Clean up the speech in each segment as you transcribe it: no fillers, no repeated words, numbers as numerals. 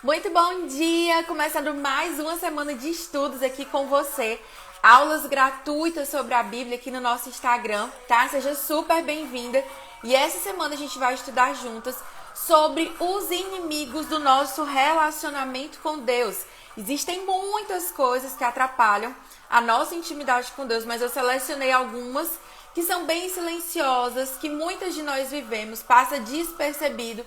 Muito bom dia! Começando mais uma semana de estudos aqui com você. Aulas gratuitas sobre a Bíblia aqui no nosso Instagram, tá? Seja super bem-vinda. E essa semana a gente vai estudar juntas sobre os inimigos do nosso relacionamento com Deus. Existem muitas coisas que atrapalham a nossa intimidade com Deus, mas eu selecionei algumas que são bem silenciosas, que muitas de nós vivemos, passa despercebido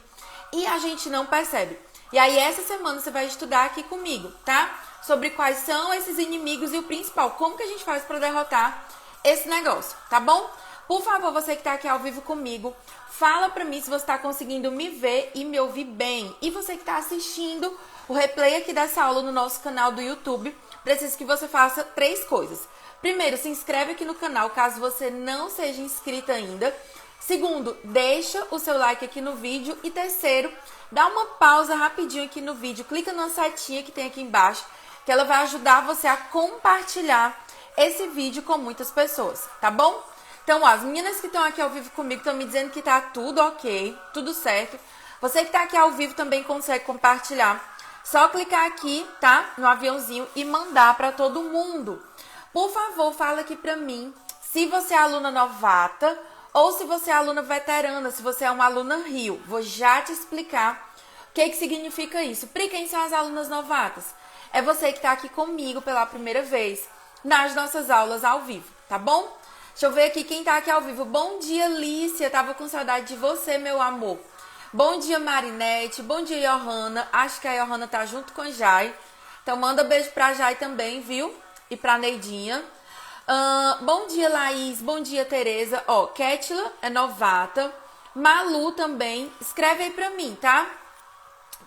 e a gente não percebe. E aí essa semana você vai estudar aqui comigo, tá? Sobre quais são esses inimigos e o principal, como que a gente faz para derrotar esse negócio, tá bom? Por favor, você que tá aqui ao vivo comigo, fala pra mim se você tá conseguindo me ver e me ouvir bem. E você que tá assistindo o replay aqui dessa aula no nosso canal do YouTube, preciso que você faça 3 coisas. Primeiro, se inscreve aqui no canal caso você não seja inscrito ainda. Segundo, deixa o seu like aqui no vídeo. E terceiro, dá uma pausa rapidinho aqui no vídeo. Clica na setinha que tem aqui embaixo, que ela vai ajudar você a compartilhar esse vídeo com muitas pessoas, tá bom? Então, ó, as meninas que estão aqui ao vivo comigo estão me dizendo que tá tudo ok, tudo certo. Você que tá aqui ao vivo também consegue compartilhar. Só clicar aqui, tá? No aviãozinho e mandar para todo mundo. Por favor, fala aqui pra mim se você é aluna novata ou se você é aluna veterana, se você é uma aluna Rio. Vou já te explicar o que significa isso. Pri, quem são as alunas novatas? É você que está aqui comigo pela primeira vez nas nossas aulas ao vivo, tá bom? Deixa eu ver aqui quem tá aqui ao vivo. Bom dia, Lícia. Tava com saudade de você, meu amor. Bom dia, Marinete. Bom dia, Johanna. Acho que a Johanna tá junto com a Jai. Então manda beijo pra Jai também, viu? E pra Neidinha. Bom dia, Laís. Bom dia, Tereza. Ó, Kétila é novata. Malu também. Escreve aí pra mim, tá?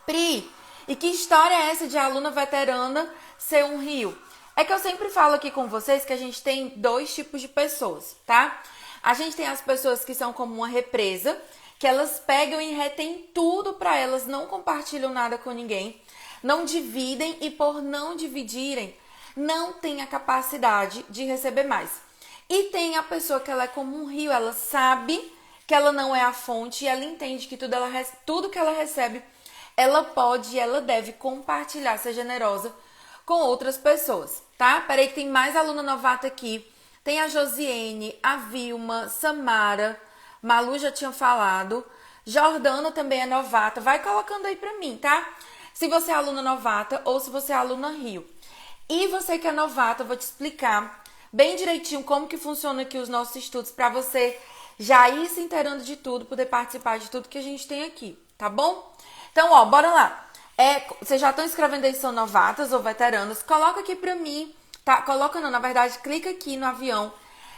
Pri, e que história é essa de aluna veterana ser um Rio? É que eu sempre falo aqui com vocês que a gente tem 2 tipos de pessoas, tá? A gente tem as pessoas que são como uma represa, que elas pegam e retêm tudo pra elas, não compartilham nada com ninguém, não dividem e por não dividirem, não tem a capacidade de receber mais. E tem a pessoa que ela é como um rio, ela sabe que ela não é a fonte e ela entende que tudo que ela recebe, ela pode e ela deve compartilhar, ser generosa com outras pessoas, tá? Peraí que tem mais aluna novata aqui. Tem a Josiane, a Vilma, Samara, Malu já tinha falado, Jordana também é novata. Vai colocando aí pra mim, tá? Se você é aluna novata ou se você é aluna Rio. E você que é novata, eu vou te explicar bem direitinho como que funciona aqui os nossos estudos para você já ir se inteirando de tudo, poder participar de tudo que a gente tem aqui, tá bom? Então, ó, bora lá. Vocês já estão escrevendo aí, são novatas ou veteranas? Coloca aqui pra mim, tá? Coloca não, na verdade, clica aqui no avião,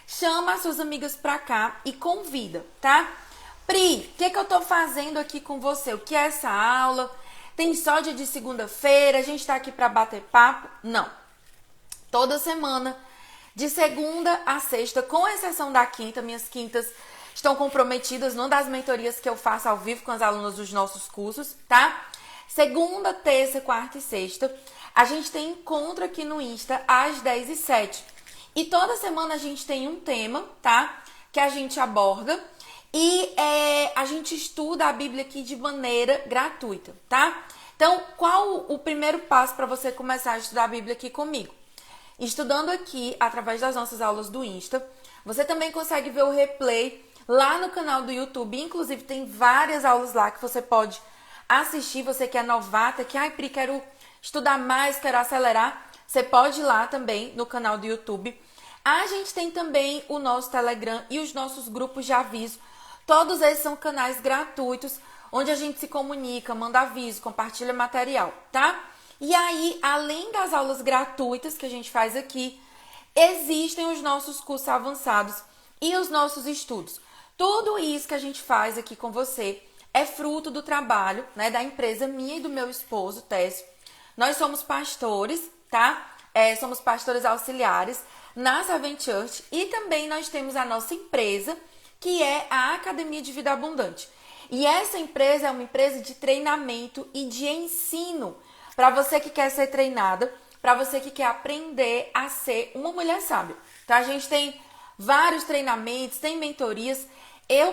chama as suas amigas pra cá e convida, tá? Pri, o que eu tô fazendo aqui com você? O que é essa aula? Tem só dia de segunda-feira? A gente tá aqui pra bater papo? Não. Toda semana, de segunda a sexta, com exceção da quinta, minhas quintas estão comprometidas numa das mentorias que eu faço ao vivo com as alunas dos nossos cursos, tá? Segunda, terça, quarta e sexta, a gente tem encontro aqui no Insta às 10h07. E toda semana a gente tem um tema, tá? Que a gente aborda e a gente estuda a Bíblia aqui de maneira gratuita, tá? Então, qual o primeiro passo para você começar a estudar a Bíblia aqui comigo? Estudando aqui através das nossas aulas do Insta, você também consegue ver o replay lá no canal do YouTube. Inclusive, tem várias aulas lá que você pode assistir. Você que é novata, que, Pri, quero estudar mais, quero acelerar, você pode ir lá também no canal do YouTube. A gente tem também o nosso Telegram e os nossos grupos de aviso. Todos esses são canais gratuitos, onde a gente se comunica, manda aviso, compartilha material, tá? E aí, além das aulas gratuitas que a gente faz aqui, existem os nossos cursos avançados e os nossos estudos. Tudo isso que a gente faz aqui com você é fruto do trabalho, né, da empresa minha e do meu esposo, Técio. Nós somos pastores, tá? Somos pastores auxiliares na Seven Church e também nós temos a nossa empresa, que é a Academia de Vida Abundante. E essa empresa é uma empresa de treinamento e de ensino para você que quer ser treinada, para você que quer aprender a ser uma mulher sábia. Então, a gente tem vários treinamentos, tem mentorias.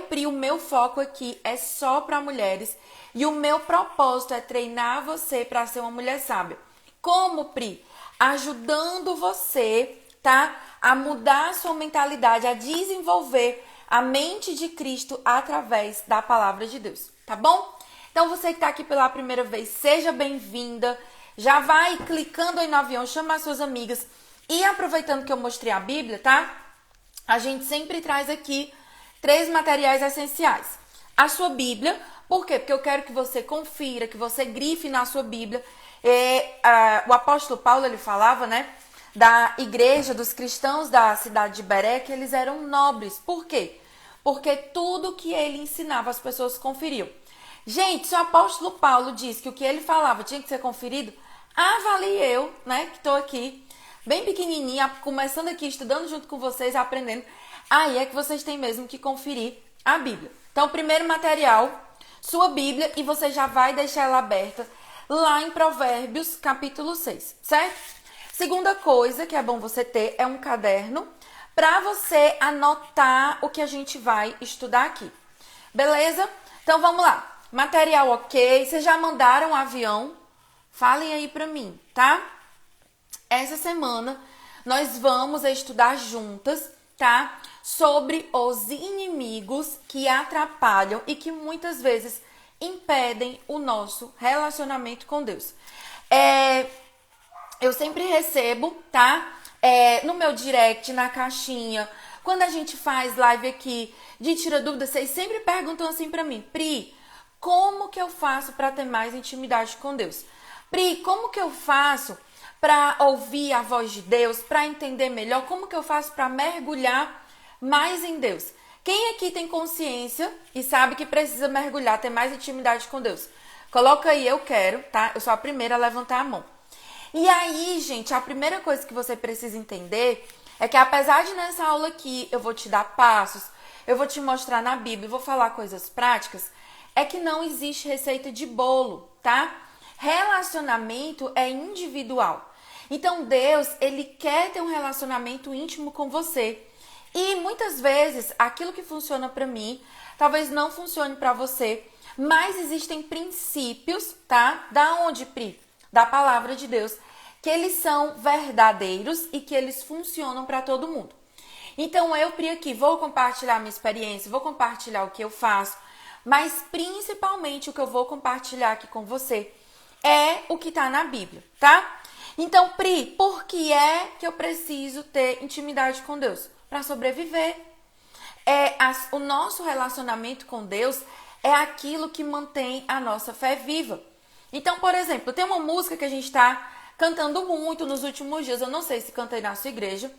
Pri, o meu foco aqui é só para mulheres e o meu propósito é treinar você para ser uma mulher sábia. Como, Pri? Ajudando você, tá? A mudar a sua mentalidade, a desenvolver a mente de Cristo através da palavra de Deus, tá bom? Então, você que está aqui pela primeira vez, seja bem-vinda. Já vai clicando aí no avião, chama as suas amigas. E aproveitando que eu mostrei a Bíblia, tá? A gente sempre traz aqui 3 materiais essenciais. A sua Bíblia, por quê? Porque eu quero que você confira, que você grife na sua Bíblia. O apóstolo Paulo, ele falava, né? Da igreja, dos cristãos da cidade de Beré, que eles eram nobres. Por quê? Porque tudo que ele ensinava as pessoas conferiam. Gente, se o apóstolo Paulo diz que o que ele falava tinha que ser conferido, avalie eu, né, que estou aqui, bem pequenininha, começando aqui, estudando junto com vocês, aprendendo. Aí é que vocês têm mesmo que conferir a Bíblia. Então, primeiro material, sua Bíblia, e você já vai deixar ela aberta lá em Provérbios, capítulo 6, certo? Segunda coisa que é bom você ter é um caderno para você anotar o que a gente vai estudar aqui. Beleza? Então, vamos lá. Material ok, vocês já mandaram o avião? Falem aí pra mim, tá? Essa semana nós vamos estudar juntas, tá? Sobre os inimigos que atrapalham e que muitas vezes impedem o nosso relacionamento com Deus. Eu sempre recebo, tá? No meu direct, na caixinha, quando a gente faz live aqui de Tira Dúvida, vocês sempre perguntam assim pra mim, Pri, como que eu faço para ter mais intimidade com Deus? Pri, como que eu faço para ouvir a voz de Deus, para entender melhor? Como que eu faço para mergulhar mais em Deus? Quem aqui tem consciência e sabe que precisa mergulhar, ter mais intimidade com Deus? Coloca aí, eu quero, tá? Eu sou a primeira a levantar a mão. E aí, gente, a primeira coisa que você precisa entender é que apesar de nessa aula aqui eu vou te dar passos, eu vou te mostrar na Bíblia, eu vou falar coisas práticas, é que não existe receita de bolo, tá? Relacionamento é individual. Então Deus, ele quer ter um relacionamento íntimo com você. E muitas vezes aquilo que funciona para mim, talvez não funcione para você, mas existem princípios, tá? Da onde, Pri? Da palavra de Deus, que eles são verdadeiros e que eles funcionam para todo mundo. Então eu, Pri, aqui vou compartilhar minha experiência, vou compartilhar o que eu faço, mas principalmente o que eu vou compartilhar aqui com você é o que está na Bíblia, tá? Então, Pri, por que é que eu preciso ter intimidade com Deus? Para sobreviver. O nosso relacionamento com Deus é aquilo que mantém a nossa fé viva. Então, por exemplo, tem uma música que a gente está cantando muito nos últimos dias, eu não sei se cantei na sua igreja,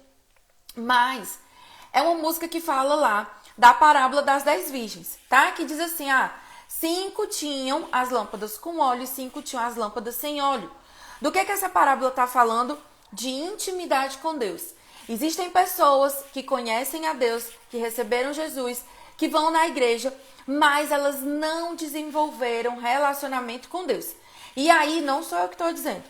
mas é uma música que fala lá da parábola das 10 virgens, tá? Que diz assim, 5 tinham as lâmpadas com óleo e 5 tinham as lâmpadas sem óleo. Do que essa parábola está falando? De intimidade com Deus. Existem pessoas que conhecem a Deus, que receberam Jesus, que vão na igreja, mas elas não desenvolveram relacionamento com Deus. E aí, não sou eu que estou dizendo.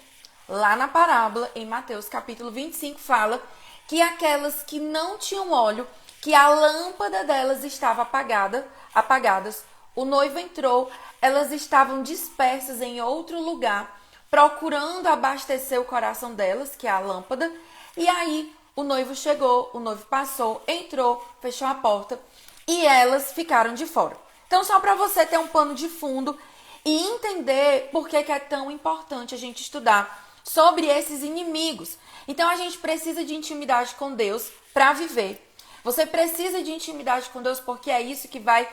Lá na parábola, em Mateus capítulo 25, fala que aquelas que não tinham óleo, que a lâmpada delas estava apagadas, o noivo entrou, elas estavam dispersas em outro lugar, procurando abastecer o coração delas, que é a lâmpada, e aí o noivo chegou, o noivo passou, entrou, fechou a porta e elas ficaram de fora. Então, só para você ter um pano de fundo e entender por que é tão importante a gente estudar sobre esses inimigos. Então, a gente precisa de intimidade com Deus para viver. Você precisa de intimidade com Deus porque é isso que vai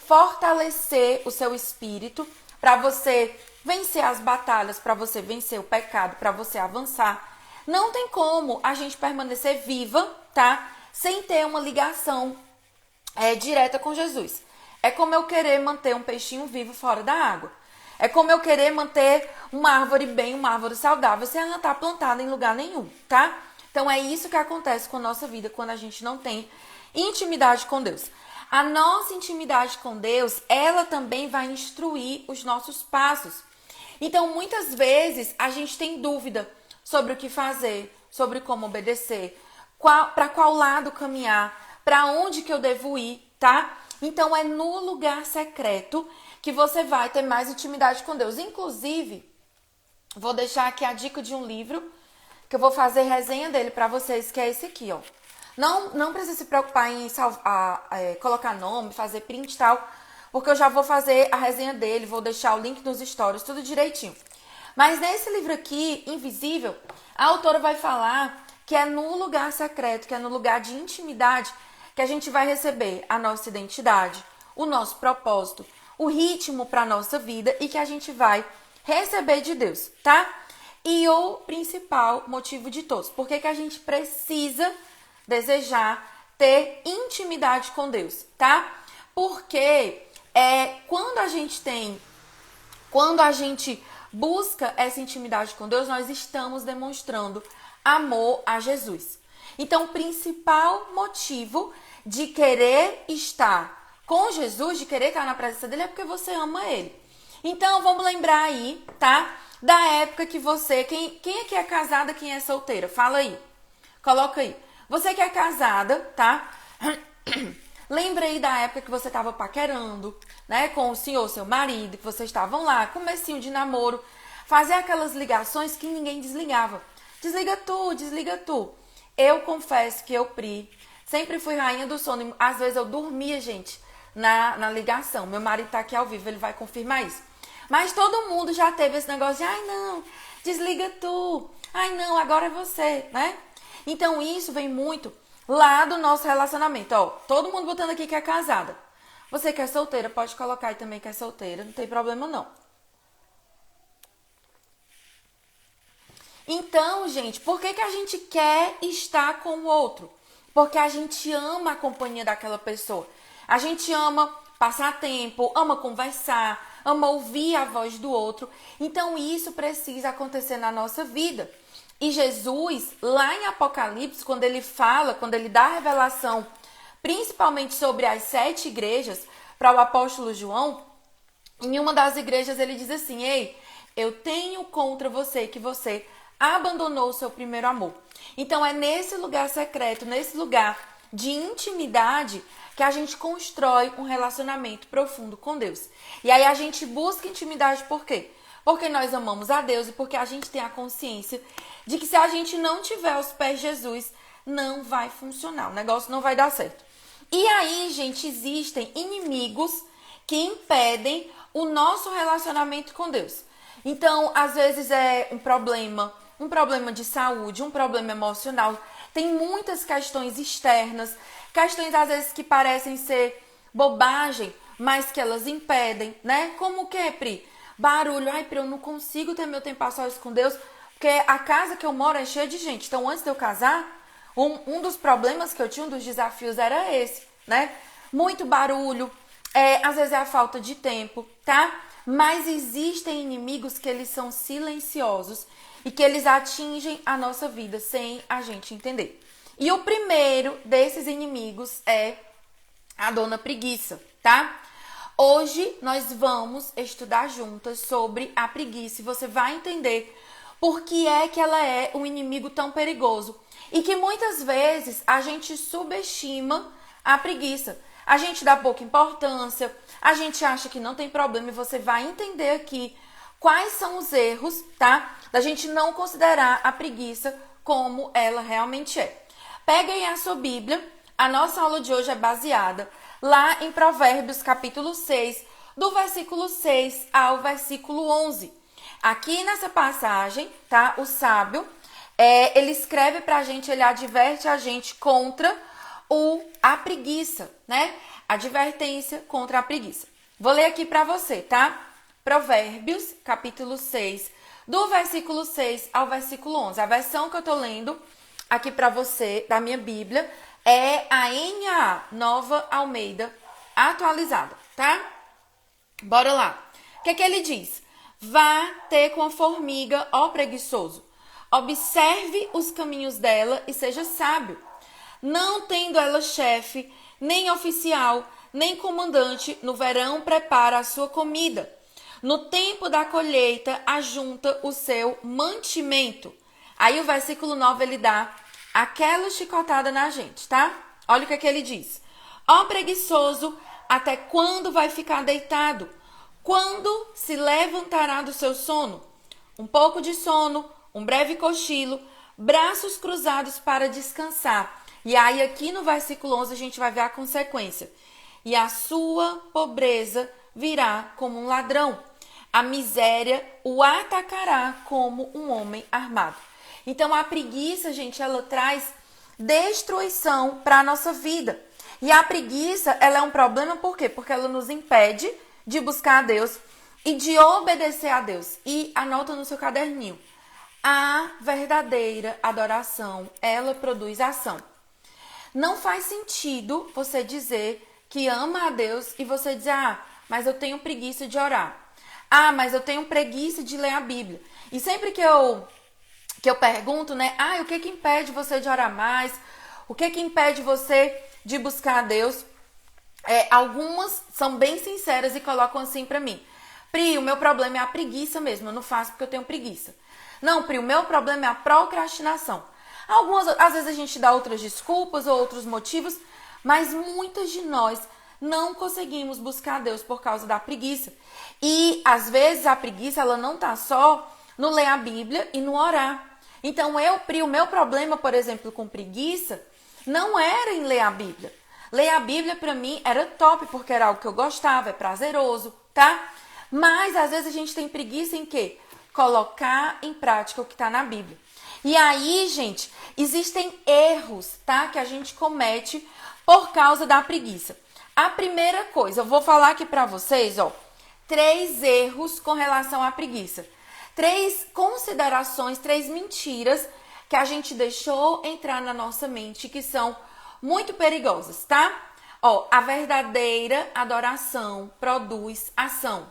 fortalecer o seu espírito para você vencer as batalhas, para você vencer o pecado, para você avançar. Não tem como a gente permanecer viva, tá? Sem ter uma ligação direta com Jesus. É como eu querer manter um peixinho vivo fora da água. É como eu querer manter uma árvore uma árvore saudável, sem ela estar plantada em lugar nenhum, tá? Então é isso que acontece com a nossa vida quando a gente não tem intimidade com Deus. A nossa intimidade com Deus, ela também vai instruir os nossos passos. Então, muitas vezes, a gente tem dúvida sobre o que fazer, sobre como obedecer, para qual lado caminhar, para onde que eu devo ir, tá? Então é no lugar secreto que você vai ter mais intimidade com Deus. Inclusive, vou deixar aqui a dica de um livro que eu vou fazer resenha dele para vocês, que é esse aqui, ó. Não precisa se preocupar em colocar nome, fazer print e tal, porque eu já vou fazer a resenha dele, vou deixar o link nos stories, tudo direitinho. Mas nesse livro aqui, Invisível, a autora vai falar que é no lugar secreto, que é no lugar de intimidade, que a gente vai receber a nossa identidade, o nosso propósito, o ritmo para a nossa vida e que a gente vai receber de Deus, tá? E o principal motivo de todos, por que a gente precisa desejar ter intimidade com Deus, tá? Porque quando a gente busca essa intimidade com Deus, nós estamos demonstrando amor a Jesus. Então, o principal motivo de querer estar com Jesus, de querer estar na presença dele, é porque você ama ele. Então, vamos lembrar aí, tá? Da época que você... Quem aqui é casada, quem é solteira? Fala aí. Coloca aí. Você que é casada, tá? Lembra aí da época que você estava paquerando, né? Com o senhor, seu marido, que vocês estavam lá, comecinho de namoro. Fazer aquelas ligações que ninguém desligava. Desliga tu, desliga tu. Eu confesso que eu, Pri, sempre fui rainha do sono. Às vezes eu dormia, gente, na ligação. Meu marido tá aqui ao vivo, ele vai confirmar isso. Mas todo mundo já teve esse negócio de, ai não, desliga tu. Ai não, agora é você, né? Então isso vem muito lá do nosso relacionamento. Ó, todo mundo botando aqui que é casada. Você que é solteira, pode colocar aí também que é solteira, não tem problema não. Então, gente, por que a gente quer estar com o outro? Porque a gente ama a companhia daquela pessoa. A gente ama passar tempo, ama conversar, ama ouvir a voz do outro. Então, isso precisa acontecer na nossa vida. E Jesus, lá em Apocalipse, quando ele dá a revelação, principalmente sobre as 7 igrejas, para o apóstolo João, em uma das igrejas ele diz assim, ei, eu tenho contra você que você abandonou o seu primeiro amor. Então é nesse lugar secreto, nesse lugar de intimidade que a gente constrói um relacionamento profundo com Deus. E aí a gente busca intimidade por quê? Porque nós amamos a Deus e porque a gente tem a consciência de que se a gente não tiver aos pés de Jesus, não vai funcionar, o negócio não vai dar certo. E aí, gente, existem inimigos que impedem o nosso relacionamento com Deus. Então, às vezes é um problema de saúde, um problema emocional. Tem muitas questões externas, questões às vezes que parecem ser bobagem, mas que elas impedem, né? Como o que, Pri? Barulho. Ai, Pri, eu não consigo ter meu tempo a sós com Deus, porque a casa que eu moro é cheia de gente. Então, antes de eu casar, um dos problemas que eu tinha, um dos desafios era esse, né? Muito barulho, às vezes é a falta de tempo, tá? Mas existem inimigos que eles são silenciosos e que eles atingem a nossa vida sem a gente entender. E o primeiro desses inimigos é a dona preguiça, tá? Hoje nós vamos estudar juntas sobre a preguiça e você vai entender por que é que ela é um inimigo tão perigoso e que muitas vezes a gente subestima a preguiça. A gente dá pouca importância, a gente acha que não tem problema e você vai entender aqui quais são os erros, tá? Da gente não considerar a preguiça como ela realmente é. Peguem a sua Bíblia, a nossa aula de hoje é baseada lá em Provérbios capítulo 6, do versículo 6 ao versículo 11. Aqui nessa passagem, tá? O sábio, ele escreve pra gente, ele adverte a gente contra a preguiça, né? Advertência contra a preguiça. Vou ler aqui pra você, tá? Provérbios, capítulo 6, do versículo 6 ao versículo 11. A versão que eu tô lendo aqui pra você, da minha Bíblia, é a NAA, Nova Almeida Atualizada, tá? Bora lá. O que é que ele diz? Vá ter com a formiga, ó preguiçoso. Observe os caminhos dela e seja sábio. Não tendo ela chefe, nem oficial, nem comandante, no verão prepara a sua comida. No tempo da colheita, ajunta o seu mantimento. Aí o versículo 9 ele dá aquela chicotada na gente, tá? Olha o que é que ele diz. Ó preguiçoso, até quando vai ficar deitado? Quando se levantará do seu sono? Um pouco de sono, um breve cochilo, braços cruzados para descansar. E aí aqui no versículo 11 a gente vai ver a consequência. E a sua pobreza virá como um ladrão. A miséria o atacará como um homem armado. Então a preguiça, gente, ela traz destruição para a nossa vida. E a preguiça, ela é um problema por quê? Porque ela nos impede de buscar a Deus e de obedecer a Deus. E anota no seu caderninho. A verdadeira adoração, ela produz ação. Não faz sentido você dizer que ama a Deus e você dizer, mas eu tenho preguiça de orar. Mas eu tenho preguiça de ler a Bíblia. E sempre que eu pergunto, né, o que impede você de orar mais? O que impede você de buscar a Deus? Algumas são bem sinceras e colocam assim pra mim. Pri, o meu problema é a preguiça mesmo, eu não faço porque eu tenho preguiça. Não, Pri, o meu problema é a procrastinação. Às vezes a gente dá outras desculpas ou outros motivos, mas muitas de nós não conseguimos buscar a Deus por causa da preguiça. E às vezes a preguiça, ela não tá só no ler a Bíblia e no orar. Então Pri, o meu problema, por exemplo, com preguiça, não era em ler a Bíblia. Ler a Bíblia pra mim era top, porque era algo que eu gostava, é prazeroso, tá? Mas às vezes a gente tem preguiça em quê? Colocar em prática o que tá na Bíblia. E aí, gente, existem erros, tá? Que a gente comete por causa da preguiça. A primeira coisa, eu vou falar aqui pra vocês, 3 erros com relação à preguiça. 3 considerações, 3 mentiras que a gente deixou entrar na nossa mente que são muito perigosas, tá? A verdadeira adoração produz ação.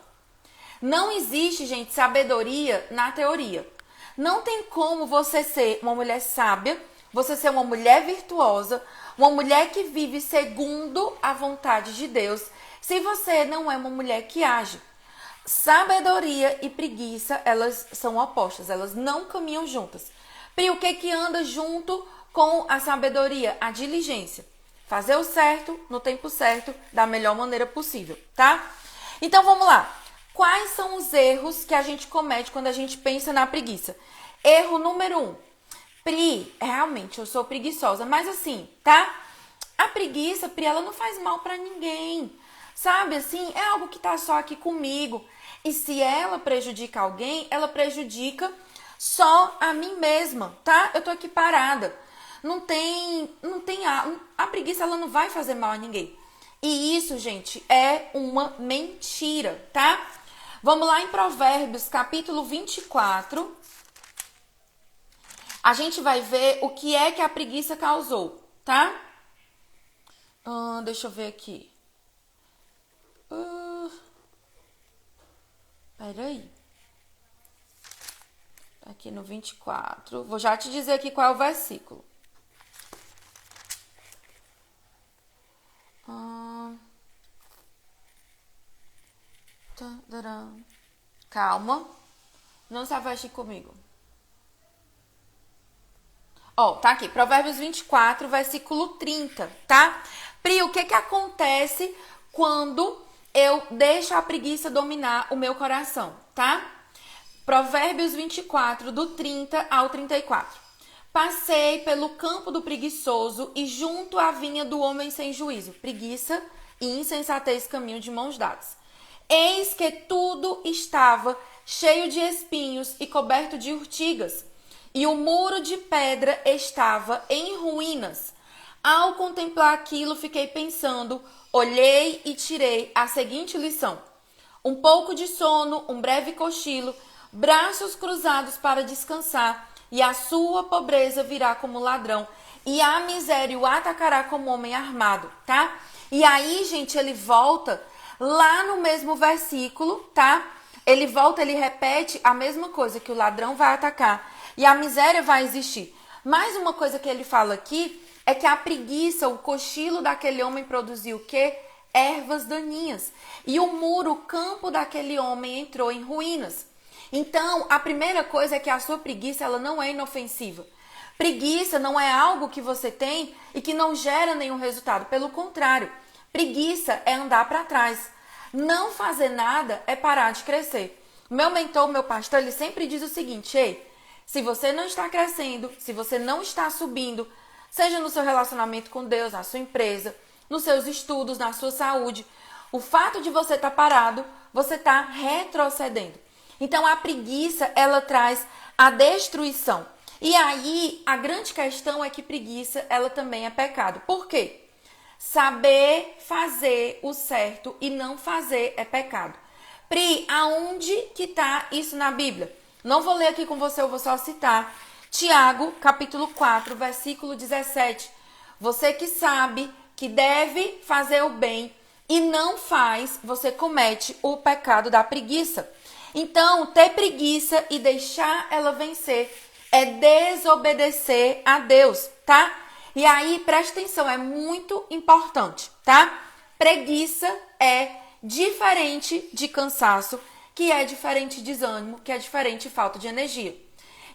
Não existe, gente, sabedoria na teoria. Não tem como você ser uma mulher sábia, você ser uma mulher virtuosa, uma mulher que vive segundo a vontade de Deus, se você não é uma mulher que age. Sabedoria e preguiça, elas são opostas, elas não caminham juntas. Pri, o que anda junto com a sabedoria? A diligência. Fazer o certo, no tempo certo, da melhor maneira possível, tá? Então, vamos lá. Quais são os erros que a gente comete quando a gente pensa na preguiça? Erro número 1. Pri, realmente, eu sou preguiçosa, mas assim, tá? A preguiça, Pri, ela não faz mal pra ninguém. Sabe, assim, é algo que tá só aqui comigo. E se ela prejudica alguém, ela prejudica só a mim mesma, tá? Eu tô aqui parada. A preguiça, ela não vai fazer mal a ninguém. E isso, gente, é uma mentira, tá? Vamos lá em Provérbios, capítulo 24. A gente vai ver o que é que a preguiça causou, tá? Deixa eu ver aqui. Peraí. Aqui no 24. Vou já te dizer aqui qual é o versículo. Calma. Não se afaste comigo. Tá aqui. Provérbios 24, versículo 30, tá? Pri, o que acontece quando eu deixo a preguiça dominar o meu coração, tá? Provérbios 24, do 30 ao 34. Passei pelo campo do preguiçoso e junto à vinha do homem sem juízo. Preguiça e insensatez caminham de mãos dadas. Eis que tudo estava cheio de espinhos e coberto de urtigas, e o muro de pedra estava em ruínas. Ao contemplar aquilo, fiquei pensando, olhei e tirei a seguinte lição. Um pouco de sono, um breve cochilo, braços cruzados para descansar, e a sua pobreza virá como ladrão, e a miséria o atacará como homem armado, tá? E aí, gente, ele volta lá no mesmo versículo, tá? Ele repete a mesma coisa, que o ladrão vai atacar e a miséria vai existir. Mais uma coisa que ele fala aqui é que a preguiça, o cochilo daquele homem produziu o quê? Ervas daninhas. E o muro, o campo daquele homem entrou em ruínas. Então, a primeira coisa é que a sua preguiça, ela não é inofensiva. Preguiça não é algo que você tem e que não gera nenhum resultado. Pelo contrário, Preguiça é andar para trás. Não fazer nada é parar de crescer. Meu mentor, meu pastor, ele sempre diz o seguinte: ei, se você não está crescendo, se você não está subindo, seja no seu relacionamento com Deus, na sua empresa, nos seus estudos, na sua saúde, o fato de você estar parado, você está retrocedendo. Então a preguiça, ela traz a destruição. E aí a grande questão é que preguiça, ela também é pecado. Por quê? Saber fazer o certo e não fazer é pecado. Pri, aonde que está isso na Bíblia? Não vou ler aqui com você, eu vou só citar. Tiago, capítulo 4, versículo 17. Você que sabe que deve fazer o bem e não faz, você comete o pecado da preguiça. Então, ter preguiça e deixar ela vencer é desobedecer a Deus, tá? E aí, presta atenção, é muito importante, tá? Preguiça é diferente de cansaço, que é diferente de desânimo, que é diferente de falta de energia.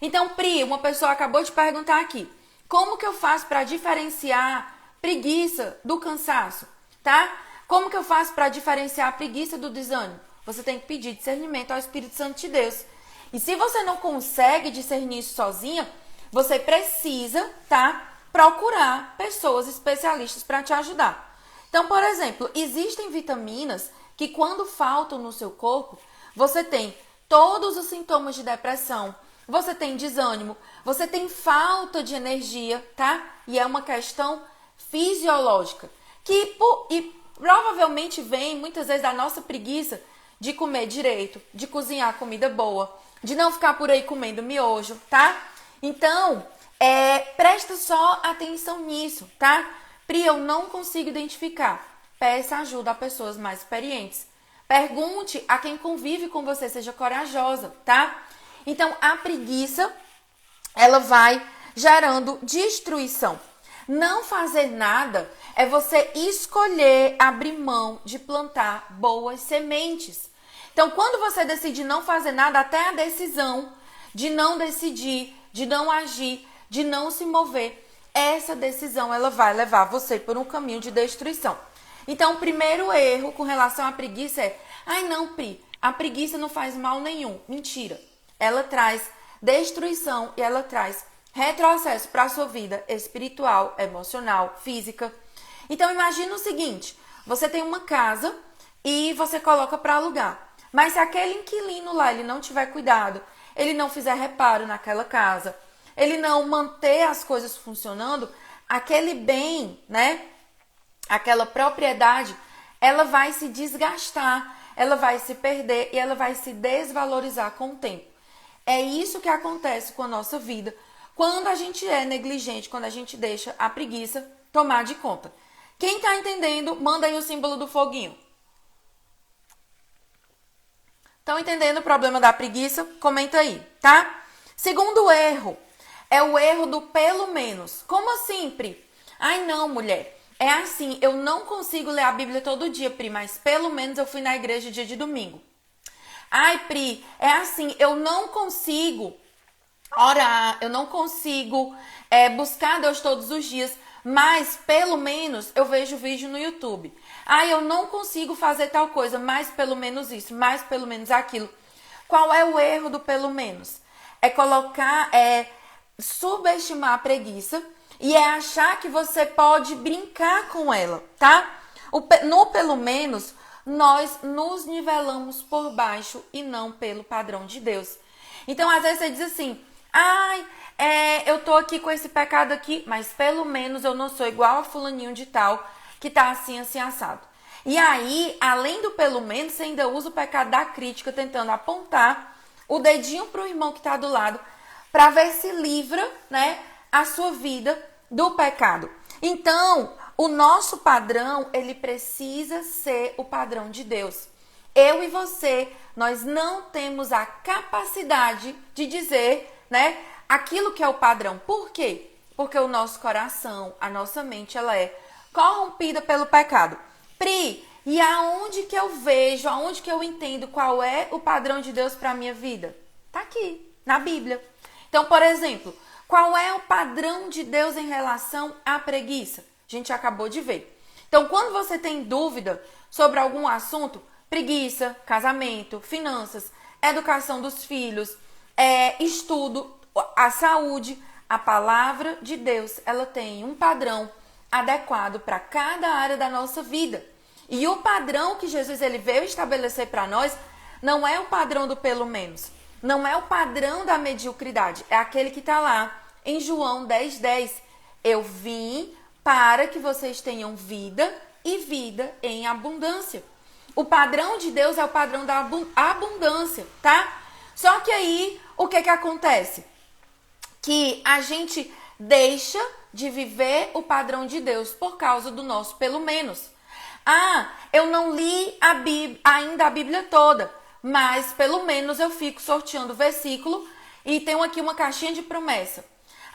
Então, Pri, uma pessoa acabou de perguntar aqui, como que eu faço para diferenciar preguiça do cansaço, tá? Como que eu faço para diferenciar a preguiça do desânimo? Você tem que pedir discernimento ao Espírito Santo de Deus. E se você não consegue discernir isso sozinha, você precisa, tá? Procurar pessoas especialistas para te ajudar. Então, por exemplo, existem vitaminas que quando faltam no seu corpo, você tem todos os sintomas de depressão, você tem desânimo, você tem falta de energia, tá? E é uma questão fisiológica, e provavelmente vem muitas vezes da nossa preguiça de comer direito, de cozinhar comida boa, de não ficar por aí comendo miojo, tá? Então, presta só atenção nisso, tá? Pri, eu não consigo identificar. Peça ajuda a pessoas mais experientes. Pergunte a quem convive com você, seja corajosa, tá? Então, a preguiça, ela vai gerando destruição. Não fazer nada é você escolher abrir mão de plantar boas sementes. Então, quando você decide não fazer nada, até a decisão de não decidir, de não agir, de não se mover, essa decisão ela vai levar você por um caminho de destruição. Então, o primeiro erro com relação à preguiça é: ai não, Pri, a preguiça não faz mal nenhum. Mentira. Ela traz destruição e ela traz retrocesso para a sua vida espiritual, emocional, física. Então, imagina o seguinte: você tem uma casa e você coloca para alugar. Mas se aquele inquilino lá, ele não tiver cuidado, ele não fizer reparo naquela casa, ele não manter as coisas funcionando, aquele bem, né? Aquela propriedade, ela vai se desgastar, ela vai se perder e ela vai se desvalorizar com o tempo. É isso que acontece com a nossa vida quando a gente é negligente, quando a gente deixa a preguiça tomar de conta. Quem tá entendendo, manda aí o símbolo do foguinho. Estão entendendo o problema da preguiça? Comenta aí, tá? Segundo erro, é o erro do pelo menos. Como assim, Pri? Ai não, mulher. É assim, eu não consigo ler a Bíblia todo dia, Pri, mas pelo menos eu fui na igreja dia de domingo. Ai, Pri, é assim, eu não consigo orar, eu não consigo buscar Deus todos os dias, mas pelo menos eu vejo vídeo no YouTube. Ai, eu não consigo fazer tal coisa, mas pelo menos isso, mas pelo menos aquilo. Qual é o erro do pelo menos? É colocar, subestimar a preguiça e é achar que você pode brincar com ela, tá? No pelo menos, nós nos nivelamos por baixo e não pelo padrão de Deus. Então, às vezes você diz assim: ai, eu tô aqui com esse pecado aqui, mas pelo menos eu não sou igual a fulaninho de tal, que tá assim, assim, assado. E aí, além do pelo menos, você ainda usa o pecado da crítica, tentando apontar o dedinho pro irmão que tá do lado, para ver se livra, né, a sua vida do pecado. Então, o nosso padrão, ele precisa ser o padrão de Deus. Eu e você, nós não temos a capacidade de dizer, né, aquilo que é o padrão. Por quê? Porque o nosso coração, a nossa mente, ela é corrompida pelo pecado. Pri, e aonde que eu vejo, aonde que eu entendo qual é o padrão de Deus para a minha vida? Tá aqui, na Bíblia. Então, por exemplo, qual é o padrão de Deus em relação à preguiça? A gente acabou de ver. Então, quando você tem dúvida sobre algum assunto, preguiça, casamento, finanças, educação dos filhos, estudo, a saúde, a palavra de Deus, ela tem um padrão adequado para cada área da nossa vida. E o padrão que Jesus ele veio estabelecer para nós não é o padrão do pelo menos, não é o padrão da mediocridade, é aquele que está lá em João 10:10. Eu vim para que vocês tenham vida e vida em abundância. O padrão de Deus é o padrão da abundância, tá? Só que aí, o que acontece? Que a gente deixa de viver o padrão de Deus por causa do nosso pelo menos. Ah, eu não li ainda a Bíblia toda, mas pelo menos eu fico sorteando versículo e tenho aqui uma caixinha de promessa.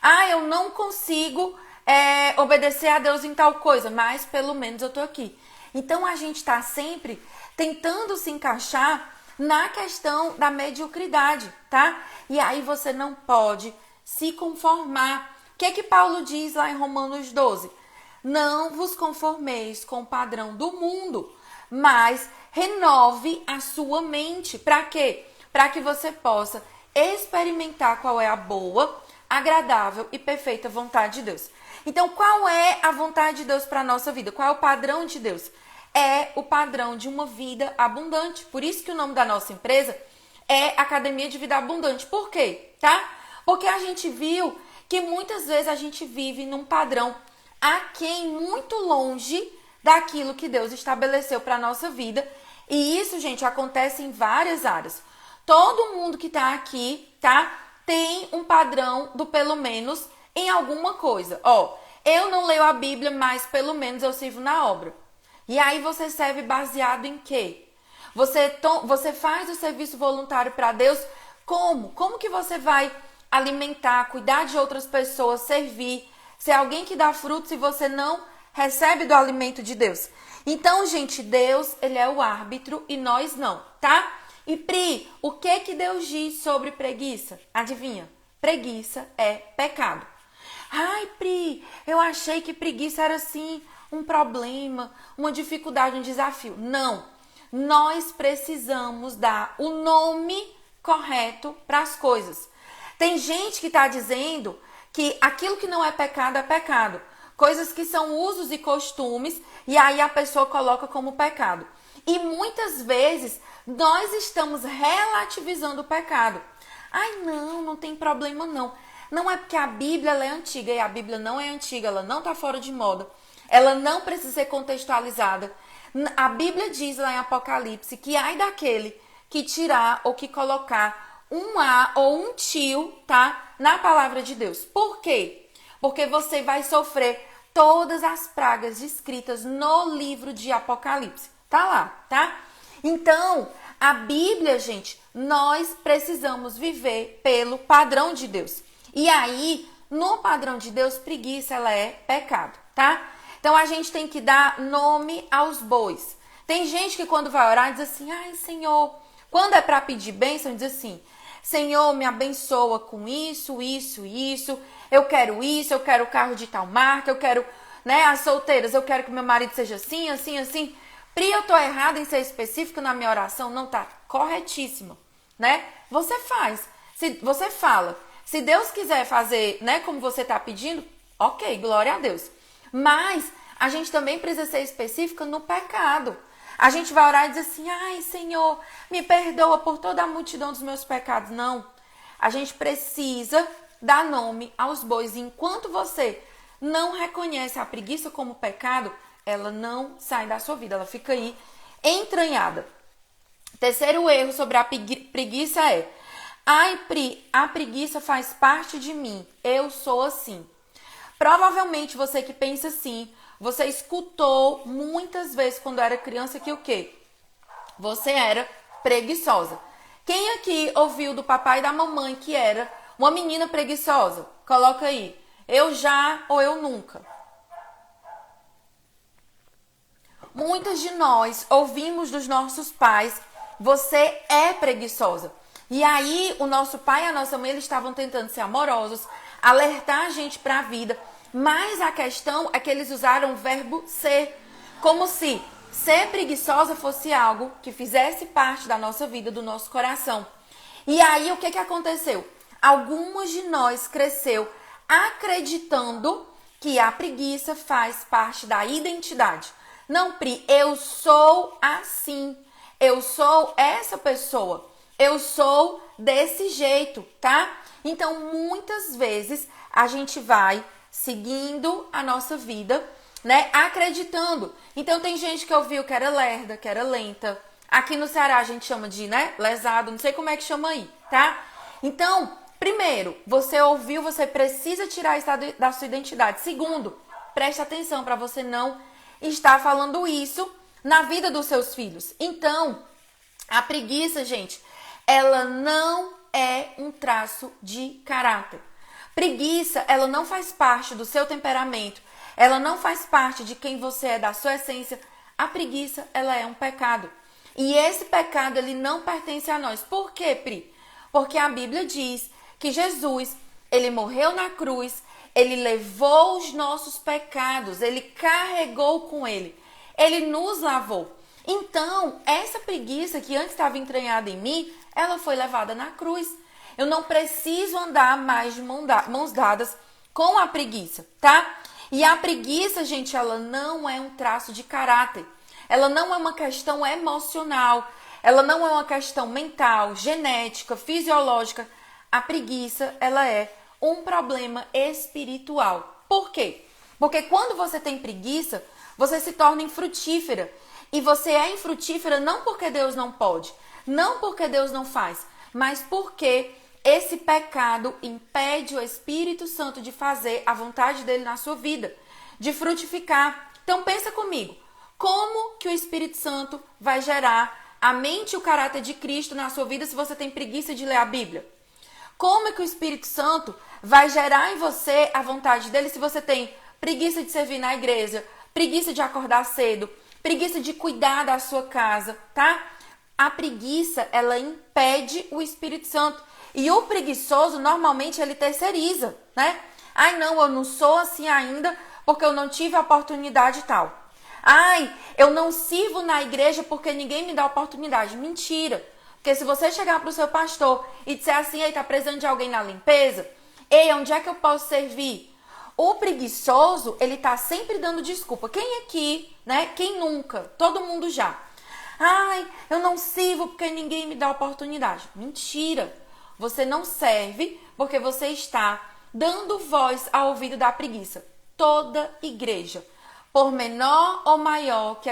Ah, eu não consigo obedecer a Deus em tal coisa, mas pelo menos eu tô aqui. Então a gente está sempre tentando se encaixar na questão da mediocridade, tá? E aí você não pode se conformar. O que é que Paulo diz lá em Romanos 12? Não vos conformeis com o padrão do mundo, mas renove a sua mente. Para quê? Para que você possa experimentar qual é a boa, agradável e perfeita vontade de Deus. Então, qual é a vontade de Deus para a nossa vida? Qual é o padrão de Deus? É o padrão de uma vida abundante. Por isso que o nome da nossa empresa é Academia de Vida Abundante. Por quê? Tá? Porque a gente viu que muitas vezes a gente vive num padrão aquém, muito longe daquilo que Deus estabeleceu para a nossa vida. E isso, gente, acontece em várias áreas. Todo mundo que está aqui, tá? Tem um padrão do pelo menos em alguma coisa. Ó, eu não leio a Bíblia, mas pelo menos eu sirvo na obra. E aí você serve baseado em quê? Você faz o serviço voluntário para Deus como? Como que você vai alimentar, cuidar de outras pessoas, servir, ser alguém que dá fruto se você não recebe do alimento de Deus? Então, gente, Deus, ele é o árbitro e nós não, tá? E Pri, o que Deus diz sobre preguiça? Adivinha? Preguiça é pecado. Ai, Pri, eu achei que preguiça era assim um problema, uma dificuldade, um desafio. Não. Nós precisamos dar o nome correto para as coisas. Tem gente que está dizendo que aquilo que não é pecado é pecado. Coisas que são usos e costumes, e aí a pessoa coloca como pecado. E muitas vezes nós estamos relativizando o pecado. Ai, não tem problema não. Não é porque a Bíblia ela é antiga, e a Bíblia não é antiga, ela não está fora de moda. Ela não precisa ser contextualizada. A Bíblia diz lá em Apocalipse que ai daquele que tirar ou que colocar um A ou um tio, tá? Na palavra de Deus. Por quê? Porque você vai sofrer todas as pragas descritas no livro de Apocalipse. Tá lá, tá? Então, a Bíblia, gente, nós precisamos viver pelo padrão de Deus. E aí, no padrão de Deus, preguiça, ela é pecado, tá? Então, a gente tem que dar nome aos bois. Tem gente que quando vai orar diz assim, ai, Senhor, quando é para pedir bênção, diz assim, Senhor, me abençoa com isso, eu quero o carro de tal marca, eu quero, né, as solteiras, eu quero que meu marido seja assim, assim, assim. Pri, eu tô errada em ser específica na minha oração? Não, tá corretíssima, né? Você faz, você fala. Se Deus quiser fazer, né, como você tá pedindo, ok, glória a Deus. Mas a gente também precisa ser específica no pecado. A gente vai orar e dizer assim, ai, Senhor, me perdoa por toda a multidão dos meus pecados. Não, a gente precisa dar nome aos bois. E enquanto você não reconhece a preguiça como pecado, ela não sai da sua vida, ela fica aí entranhada. Terceiro erro sobre a preguiça é, ai, Pri, a preguiça faz parte de mim, eu sou assim. Provavelmente você que pensa assim, você escutou muitas vezes quando era criança que o quê? Você era preguiçosa. Quem aqui ouviu do papai e da mamãe que era uma menina preguiçosa? Coloca aí, eu já ou eu nunca. Muitas de nós ouvimos dos nossos pais, você é preguiçosa. E aí o nosso pai e a nossa mãe eles estavam tentando ser amorosos, alertar a gente para a vida. Mas a questão é que eles usaram o verbo ser. Como se ser preguiçosa fosse algo que fizesse parte da nossa vida, do nosso coração. E aí, o que aconteceu? Algumas de nós cresceu acreditando que a preguiça faz parte da identidade. Não, Pri, eu sou assim. Eu sou essa pessoa. Eu sou desse jeito, tá? Então, muitas vezes, a gente vai seguindo a nossa vida, né? Acreditando. Então, tem gente que ouviu que era lerda, que era lenta. Aqui no Ceará, a gente chama de, né? Lesado. Não sei como é que chama aí, tá? Então, primeiro, você ouviu, você precisa tirar isso da sua identidade. Segundo, preste atenção para você não estar falando isso na vida dos seus filhos. Então, a preguiça, gente, ela não é um traço de caráter. Preguiça, ela não faz parte do seu temperamento. Ela não faz parte de quem você é, da sua essência. A preguiça, ela é um pecado. E esse pecado, ele não pertence a nós. Por quê, Pri? Porque a Bíblia diz que Jesus, ele morreu na cruz, ele levou os nossos pecados, ele carregou com ele, ele nos lavou. Então, essa preguiça que antes estava entranhada em mim, ela foi levada na cruz. Eu não preciso andar mais de mãos dadas com a preguiça, tá? E a preguiça, gente, ela não é um traço de caráter. Ela não é uma questão emocional. Ela não é uma questão mental, genética, fisiológica. A preguiça, ela é um problema espiritual. Por quê? Porque quando você tem preguiça, você se torna infrutífera. E você é infrutífera não porque Deus não pode, não porque Deus não faz, mas porque esse pecado impede o Espírito Santo de fazer a vontade dele na sua vida, de frutificar. Então pensa comigo, como que o Espírito Santo vai gerar a mente e o caráter de Cristo na sua vida se você tem preguiça de ler a Bíblia? Como é que o Espírito Santo vai gerar em você a vontade dele se você tem preguiça de servir na igreja, preguiça de acordar cedo, preguiça de cuidar da sua casa, tá? A preguiça, ela impede o Espírito Santo. E o preguiçoso, normalmente, ele terceiriza, né? Ai, não, eu não sou assim ainda porque eu não tive a oportunidade e tal. Ai, eu não sirvo na igreja porque ninguém me dá oportunidade. Mentira. Porque se você chegar para o seu pastor e disser assim, ei, tá precisando de alguém na limpeza? Ei, onde é que eu posso servir? O preguiçoso, ele tá sempre dando desculpa. Quem aqui, né? Quem nunca? Todo mundo já. Ai, eu não sirvo porque ninguém me dá oportunidade. Mentira. Você não serve porque você está dando voz ao ouvido da preguiça. Toda igreja, por menor ou maior que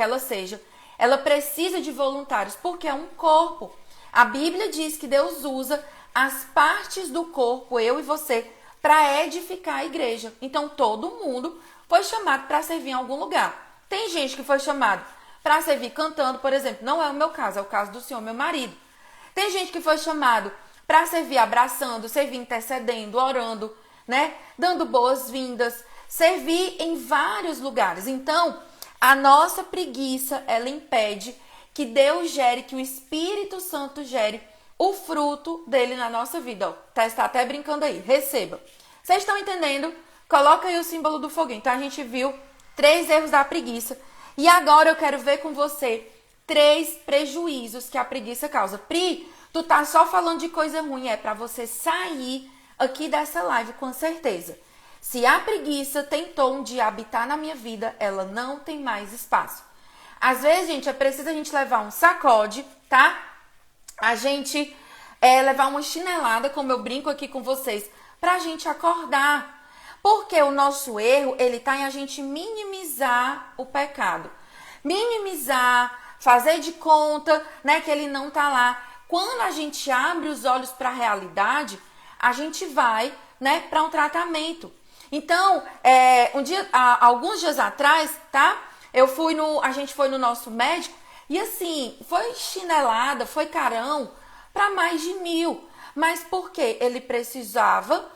ela seja, ela precisa de voluntários porque é um corpo. A Bíblia diz que Deus usa as partes do corpo, eu e você, para edificar a igreja. Então, todo mundo foi chamado para servir em algum lugar. Tem gente que foi chamado para servir cantando, por exemplo. Não é o meu caso, é o caso do senhor, meu marido. Tem gente que foi chamado para servir abraçando, servir intercedendo, orando, né? Dando boas-vindas, servir em vários lugares. Então, a nossa preguiça, ela impede que Deus gere, que o Espírito Santo gere o fruto dele na nossa vida. Ó, está até brincando aí. Receba. Vocês estão entendendo? Coloca aí o símbolo do foguinho. Então, a gente viu 3 erros da preguiça. E agora eu quero ver com você 3 prejuízos que a preguiça causa. Pri, tu tá só falando de coisa ruim. É para você sair aqui dessa live com certeza. Se a preguiça tentou um dia habitar na minha vida, ela não tem mais espaço. Às vezes, gente, é preciso a gente levar um sacode, tá? A gente levar uma chinelada, como eu brinco aqui com vocês, pra gente acordar. Porque o nosso erro, ele tá em a gente minimizar o pecado. Minimizar, fazer de conta, né, que ele não tá lá. Quando a gente abre os olhos para a realidade, a gente vai, né, para um tratamento. Então, alguns dias atrás, tá? A gente foi no nosso médico e assim, foi chinelada, foi carão para mais de 1.000. Mas por quê? Ele precisava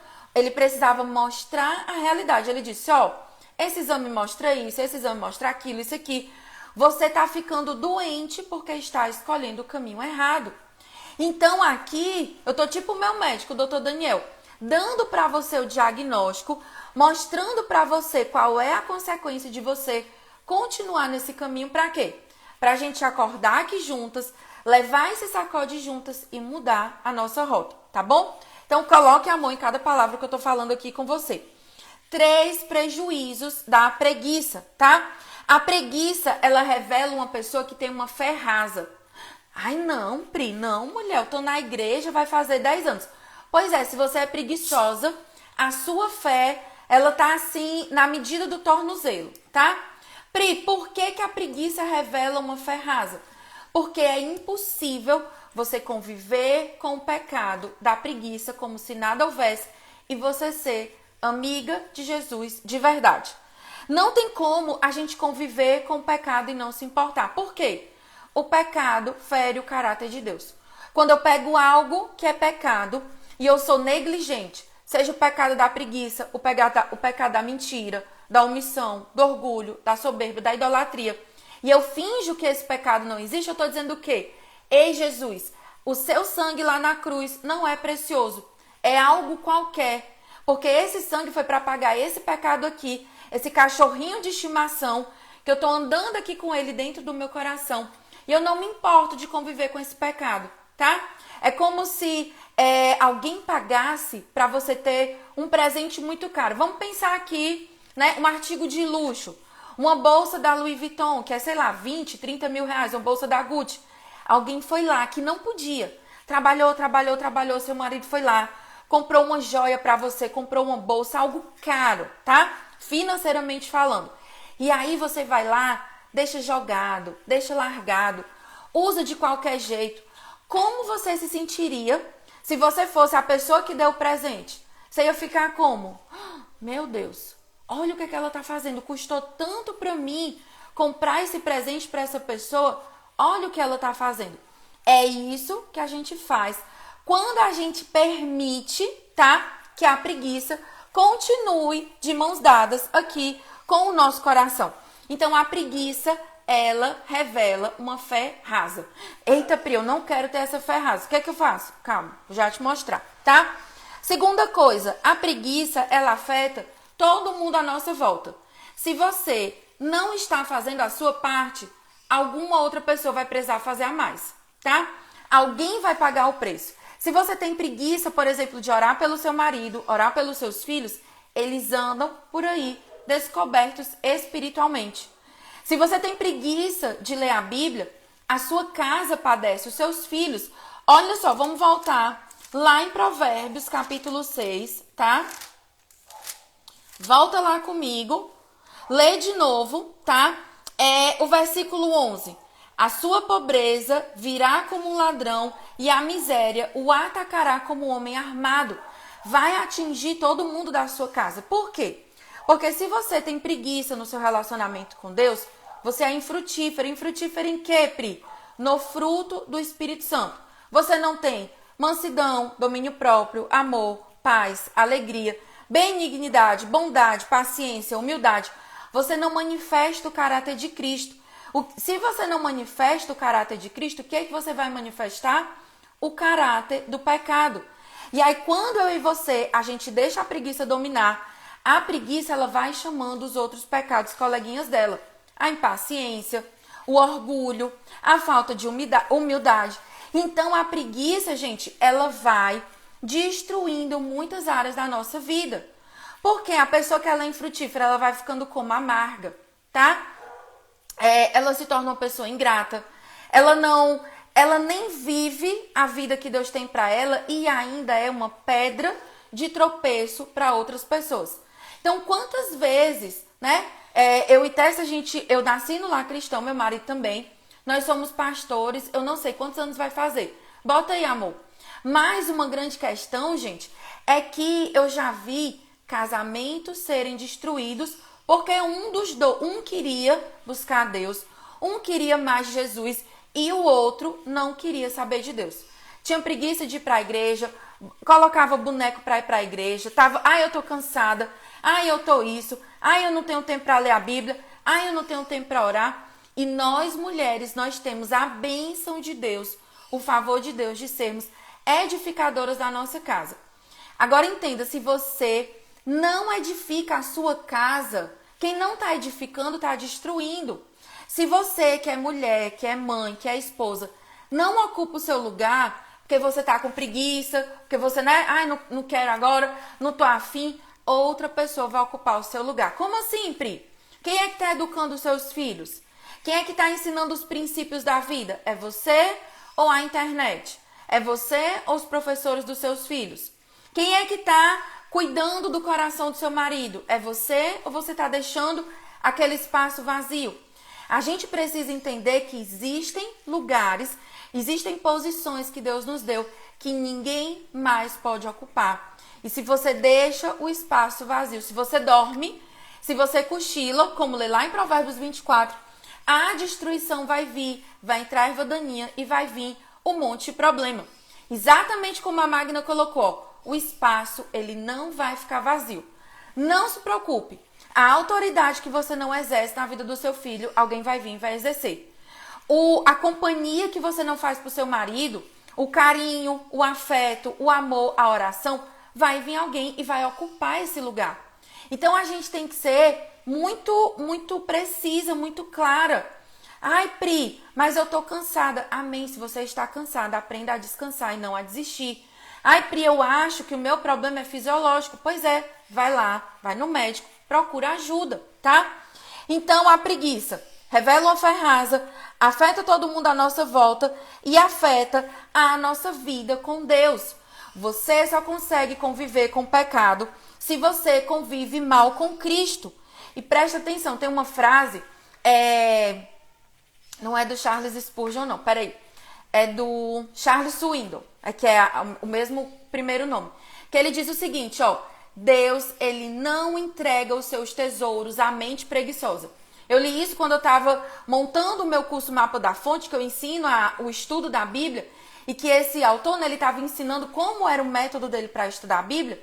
mostrar a realidade. Ele disse, ó, esse exame mostra isso, esse exame mostra aquilo, isso aqui. Você tá ficando doente porque está escolhendo o caminho errado. Então aqui, eu tô tipo o meu médico, o doutor Daniel, dando para você o diagnóstico, mostrando para você qual é a consequência de você continuar nesse caminho para quê? Para a gente acordar aqui juntas, levar esse sacode juntas e mudar a nossa rota, tá bom? Então, coloque a mão em cada palavra que eu tô falando aqui com você. 3 prejuízos da preguiça, tá? A preguiça, ela revela uma pessoa que tem uma fé rasa. Ai, não, Pri, não, mulher, eu tô na igreja, vai fazer 10 anos. Pois é, se você é preguiçosa, a sua fé, ela tá assim, na medida do tornozelo, tá? Pri, por que a preguiça revela uma fé rasa? Porque é impossível você conviver com o pecado da preguiça como se nada houvesse e você ser amiga de Jesus de verdade. Não tem como a gente conviver com o pecado e não se importar. Por quê? O pecado fere o caráter de Deus. Quando eu pego algo que é pecado e eu sou negligente, seja o pecado da preguiça, o pecado da mentira, da omissão, do orgulho, da soberba, da idolatria, e eu finjo que esse pecado não existe, eu estou dizendo o quê? Ei, Jesus, o seu sangue lá na cruz não é precioso, é algo qualquer, porque esse sangue foi para pagar esse pecado aqui, esse cachorrinho de estimação, que eu estou andando aqui com ele dentro do meu coração, e eu não me importo de conviver com esse pecado, tá? É como se alguém pagasse para você ter um presente muito caro. Vamos pensar aqui, né, um artigo de luxo, uma bolsa da Louis Vuitton, que é, sei lá, 20, 30 mil reais, uma bolsa da Gucci. Alguém foi lá que não podia. Trabalhou, seu marido foi lá, comprou uma joia para você, comprou uma bolsa, algo caro, tá? Financeiramente falando. E aí você vai lá, deixa jogado, deixa largado, usa de qualquer jeito. Como você se sentiria se você fosse a pessoa que deu o presente? Você ia ficar como? Meu Deus, olha o que ela tá fazendo. Custou tanto para mim comprar esse presente para essa pessoa. Olha o que ela tá fazendo. É isso que a gente faz quando a gente permite, tá, que a preguiça continue de mãos dadas aqui com o nosso coração. Então, a preguiça, ela revela uma fé rasa. Eita, Pri, eu não quero ter essa fé rasa. O que é que eu faço? Calma, vou já te mostrar, tá? Segunda coisa, a preguiça, ela afeta todo mundo à nossa volta. Se você não está fazendo a sua parte, alguma outra pessoa vai precisar fazer a mais, tá? Alguém vai pagar o preço. Se você tem preguiça, por exemplo, de orar pelo seu marido, orar pelos seus filhos, eles andam por aí descobertos espiritualmente. Se você tem preguiça de ler a Bíblia, a sua casa padece, os seus filhos. Olha só, vamos voltar lá em Provérbios, capítulo 6, tá? Volta lá comigo, lê de novo, tá? O versículo 11. A sua pobreza virá como um ladrão e a miséria o atacará como um homem armado. Vai atingir todo mundo da sua casa. Por quê? Porque se você tem preguiça no seu relacionamento com Deus, você é infrutífero. Infrutífero em quê, Pri? No fruto do Espírito Santo. Você não tem mansidão, domínio próprio, amor, paz, alegria, benignidade, bondade, paciência, humildade. Você não manifesta o caráter de Cristo. Se você não manifesta o caráter de Cristo, o que é que você vai manifestar? O caráter do pecado. E aí, quando eu e você, a gente deixa a preguiça dominar, a preguiça, ela vai chamando os outros pecados, coleguinhas dela. A impaciência, o orgulho, a falta de humildade. Então, a preguiça, gente, ela vai destruindo muitas áreas da nossa vida. Porque a pessoa que ela é infrutífera, ela vai ficando como amarga, tá? Ela se torna uma pessoa ingrata. Ela nem vive a vida que Deus tem para ela e ainda é uma pedra de tropeço para outras pessoas. Então, quantas vezes, né? Eu e Tessa, eu nasci no lar cristão, meu marido também. Nós somos pastores, eu não sei quantos anos vai fazer. Bota aí, amor. Mas uma grande questão, gente, é que eu já vi casamentos serem destruídos porque um queria buscar a Deus, um queria mais Jesus e o outro não queria saber de Deus. Tinha preguiça de ir para a igreja, colocava boneco para ir para a igreja, eu tô cansada, eu tô isso, eu não tenho tempo para ler a Bíblia, eu não tenho tempo para orar. E nós mulheres, nós temos a bênção de Deus, o favor de Deus de sermos edificadoras da nossa casa. Agora entenda, se você não edifica a sua casa, Quem não está edificando está destruindo. Se você que é mulher, que é mãe, que é esposa, não ocupa o seu lugar porque você está com preguiça, porque você, né? Ai, não quero agora, não tô afim, outra pessoa vai ocupar o seu lugar. Como assim, Pri? Quem é que está educando os seus filhos? Quem é que está ensinando os princípios da vida? É você ou a internet? É você ou os professores dos seus filhos? Quem é que está cuidando do coração do seu marido? É você ou você está deixando aquele espaço vazio? A gente precisa entender que existem lugares, existem posições que Deus nos deu que ninguém mais pode ocupar. E se você deixa o espaço vazio, se você dorme, se você cochila, como lê lá em Provérbios 24, a destruição vai vir, vai entrar a erva daninha e vai vir um monte de problema. Exatamente como a Magna colocou, o espaço ele não vai ficar vazio. Não se preocupe, a autoridade que você não exerce na vida do seu filho, alguém vai vir e vai exercer. A companhia que você não faz para o seu marido, o carinho, o afeto, o amor, a oração, vai vir alguém e vai ocupar esse lugar. Então a gente tem que ser muito precisa, muito clara. Ai, Pri, mas eu tô cansada. Amém, se você está cansada, aprenda a descansar e não a desistir. Ai, Pri, eu acho que o meu problema é fisiológico. Pois é, vai lá, vai no médico, procura ajuda, tá? Então a preguiça revela uma fé rasa, afeta todo mundo à nossa volta e afeta a nossa vida com Deus. Você só consegue conviver com o pecado se você convive mal com Cristo. E presta atenção, tem uma frase, não é do Charles Spurgeon, não, peraí. É do Charles Swindoll, que é o mesmo primeiro nome. Que ele diz o seguinte, ó, Deus, ele não entrega os seus tesouros à mente preguiçosa. Eu li isso quando eu estava montando o meu curso Mapa da Fonte, que eu ensino o estudo da Bíblia, e que esse autor, né, ele estava ensinando como era o método dele para estudar a Bíblia.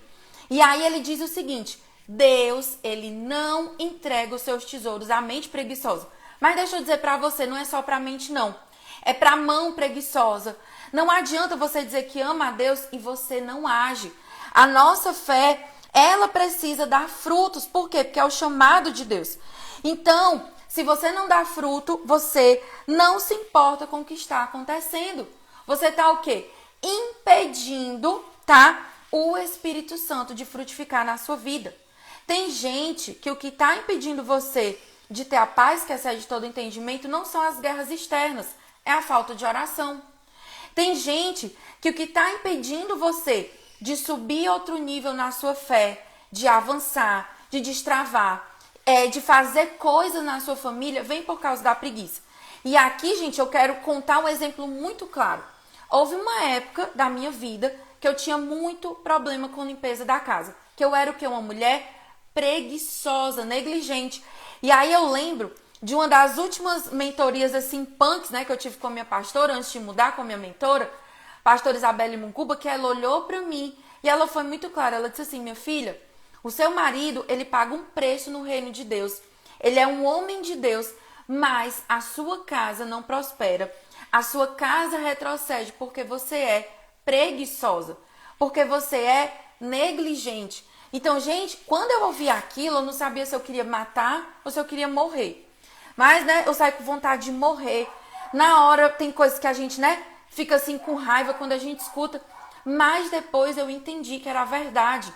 E aí ele diz o seguinte, Deus, ele não entrega os seus tesouros à mente preguiçosa. Mas deixa eu dizer para você, não é só para a mente, não. É para a mão preguiçosa. Não adianta você dizer que ama a Deus e você não age. A nossa fé, ela precisa dar frutos. Por quê? Porque é o chamado de Deus. Então, se você não dá fruto, você não se importa com o que está acontecendo. Você está o quê? Impedindo, tá? O Espírito Santo de frutificar na sua vida. Tem gente que o que está impedindo você de ter a paz que excede todo entendimento não são as guerras externas, é a falta de oração. Tem gente que o que está impedindo você de subir outro nível na sua fé, de avançar, de destravar, de fazer coisas na sua família, vem por causa da preguiça. E aqui, gente, eu quero contar um exemplo muito claro. Houve uma época da minha vida que eu tinha muito problema com limpeza da casa. Que eu era o quê? Uma mulher preguiçosa, negligente. E aí eu lembro de uma das últimas mentorias assim punks, né, que eu tive com a minha pastora antes de mudar com a minha mentora, pastora Isabelle Muncuba, que ela olhou para mim e ela foi muito clara. Ela disse assim, minha filha, o seu marido, ele paga um preço no reino de Deus. Ele é um homem de Deus, mas a sua casa não prospera. A sua casa retrocede porque você é preguiçosa, porque você é negligente. Então, gente, quando eu ouvi aquilo, eu não sabia se eu queria matar ou se eu queria morrer. Mas, né, eu saí com vontade de morrer. Na hora, tem coisas que a gente, né, fica assim com raiva quando a gente escuta. Mas depois eu entendi que era a verdade.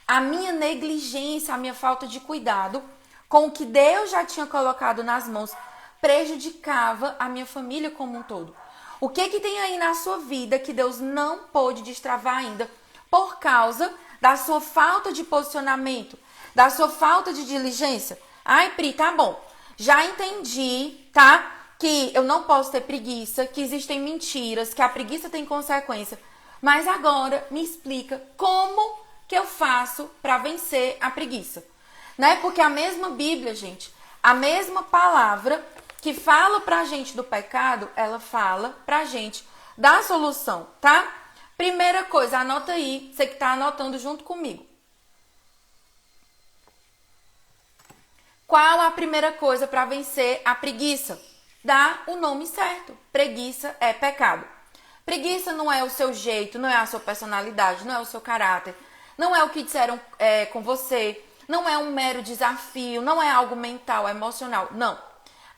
A minha negligência, a minha falta de cuidado com o que Deus já tinha colocado nas mãos prejudicava a minha família como um todo. O que tem aí na sua vida que Deus não pôde destravar ainda por causa da sua falta de posicionamento, da sua falta de diligência? Ai, Pri, tá bom. Já entendi, tá? Que eu não posso ter preguiça, que existem mentiras, que a preguiça tem consequência. Mas agora me explica como que eu faço para vencer a preguiça. Né? Porque a mesma Bíblia, gente, a mesma palavra que fala pra gente do pecado, ela fala pra gente da solução, tá? Primeira coisa, anota aí, você que tá anotando junto comigo. Qual a primeira coisa para vencer a preguiça? Dá o nome certo. Preguiça é pecado. Preguiça não é o seu jeito, não é a sua personalidade, não é o seu caráter, não é o que disseram com você, não é um mero desafio, não é algo mental, emocional. Não.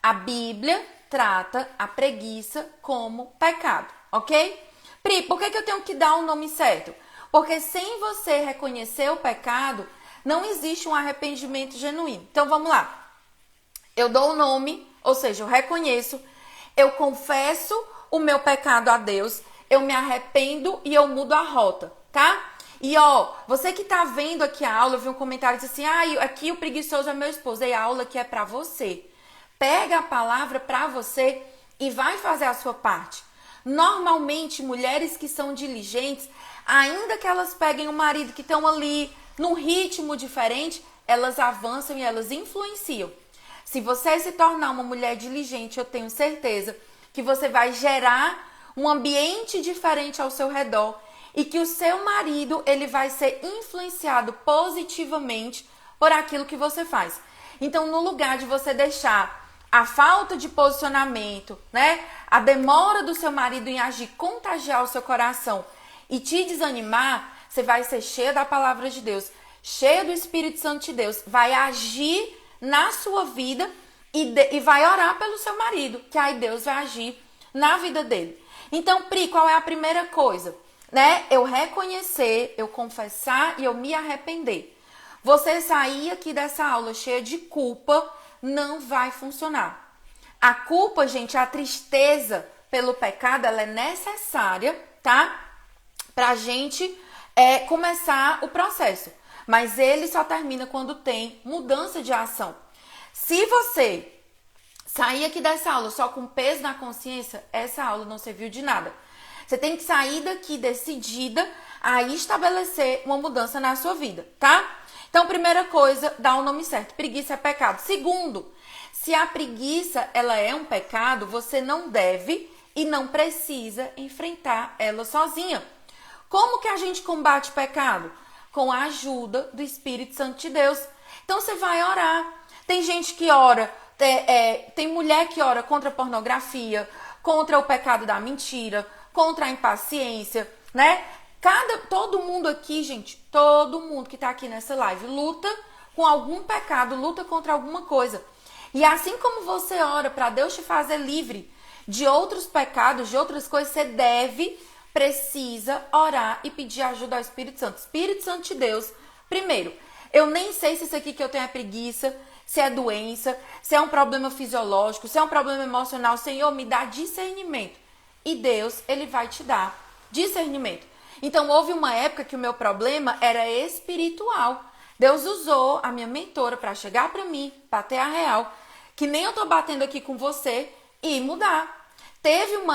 A Bíblia trata a preguiça como pecado, ok? Pri, por que eu tenho que dar o nome certo? Porque sem você reconhecer o pecado, não existe um arrependimento genuíno. Então vamos lá. Eu dou o nome, ou seja, eu reconheço, eu confesso o meu pecado a Deus, eu me arrependo e eu mudo a rota, tá? E ó, você que tá vendo aqui a aula, eu vi um comentário que disse assim, aqui o preguiçoso é meu esposo, e a aula aqui é pra você. Pega a palavra pra você e vai fazer a sua parte. Normalmente, mulheres que são diligentes, ainda que elas peguem um marido que estão ali num ritmo diferente, elas avançam e elas influenciam. Se você se tornar uma mulher diligente, eu tenho certeza que você vai gerar um ambiente diferente ao seu redor e que o seu marido ele vai ser influenciado positivamente por aquilo que você faz. Então, no lugar de você deixar a falta de posicionamento, né, a demora do seu marido em agir, contagiar o seu coração e te desanimar, você vai ser cheia da palavra de Deus, cheia do Espírito Santo de Deus, vai agir na sua vida e vai orar pelo seu marido, que aí Deus vai agir na vida dele. Então, Pri, qual é a primeira coisa? Né? Eu reconhecer, eu confessar e eu me arrepender. Você sair aqui dessa aula cheia de culpa não vai funcionar. A culpa, gente, a tristeza pelo pecado, ela é necessária, tá? Pra gente começar o processo. Mas ele só termina quando tem mudança de ação. Se você sair aqui dessa aula só com peso na consciência, essa aula não serviu de nada. Você tem que sair daqui decidida a estabelecer uma mudança na sua vida, tá? Então, primeira coisa, dá o nome certo. Preguiça é pecado. Segundo, se a preguiça ela é um pecado, você não deve e não precisa enfrentar ela sozinha. Como que a gente combate o pecado? Com a ajuda do Espírito Santo de Deus. Então, você vai orar. Tem gente que ora, tem mulher que ora contra a pornografia, contra o pecado da mentira, contra a impaciência, né? Todo mundo aqui, gente, todo mundo que tá aqui nessa live luta com algum pecado, luta contra alguma coisa. E assim como você ora para Deus te fazer livre de outros pecados, de outras coisas, você precisa orar e pedir ajuda ao Espírito Santo. Espírito Santo de Deus, primeiro, eu nem sei se isso aqui que eu tenho é preguiça, se é doença, se é um problema fisiológico, se é um problema emocional. Senhor, me dá discernimento. E Deus, ele vai te dar discernimento. Então, houve uma época que o meu problema era espiritual. Deus usou a minha mentora para chegar para mim, bater a real, que nem eu tô batendo aqui com você, e mudar.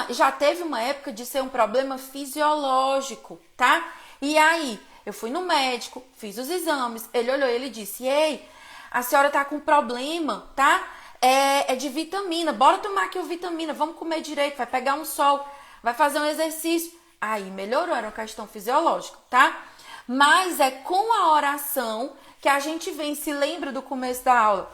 Já teve uma época de ser um problema fisiológico, tá? E aí, eu fui no médico, fiz os exames, ele olhou e ele disse, ei, a senhora tá com problema, tá? É de vitamina, bora tomar aqui o vitamina, vamos comer direito, vai pegar um sol, vai fazer um exercício. Aí melhorou, era uma questão fisiológica, tá? Mas é com a oração que a gente vem, se lembra do começo da aula.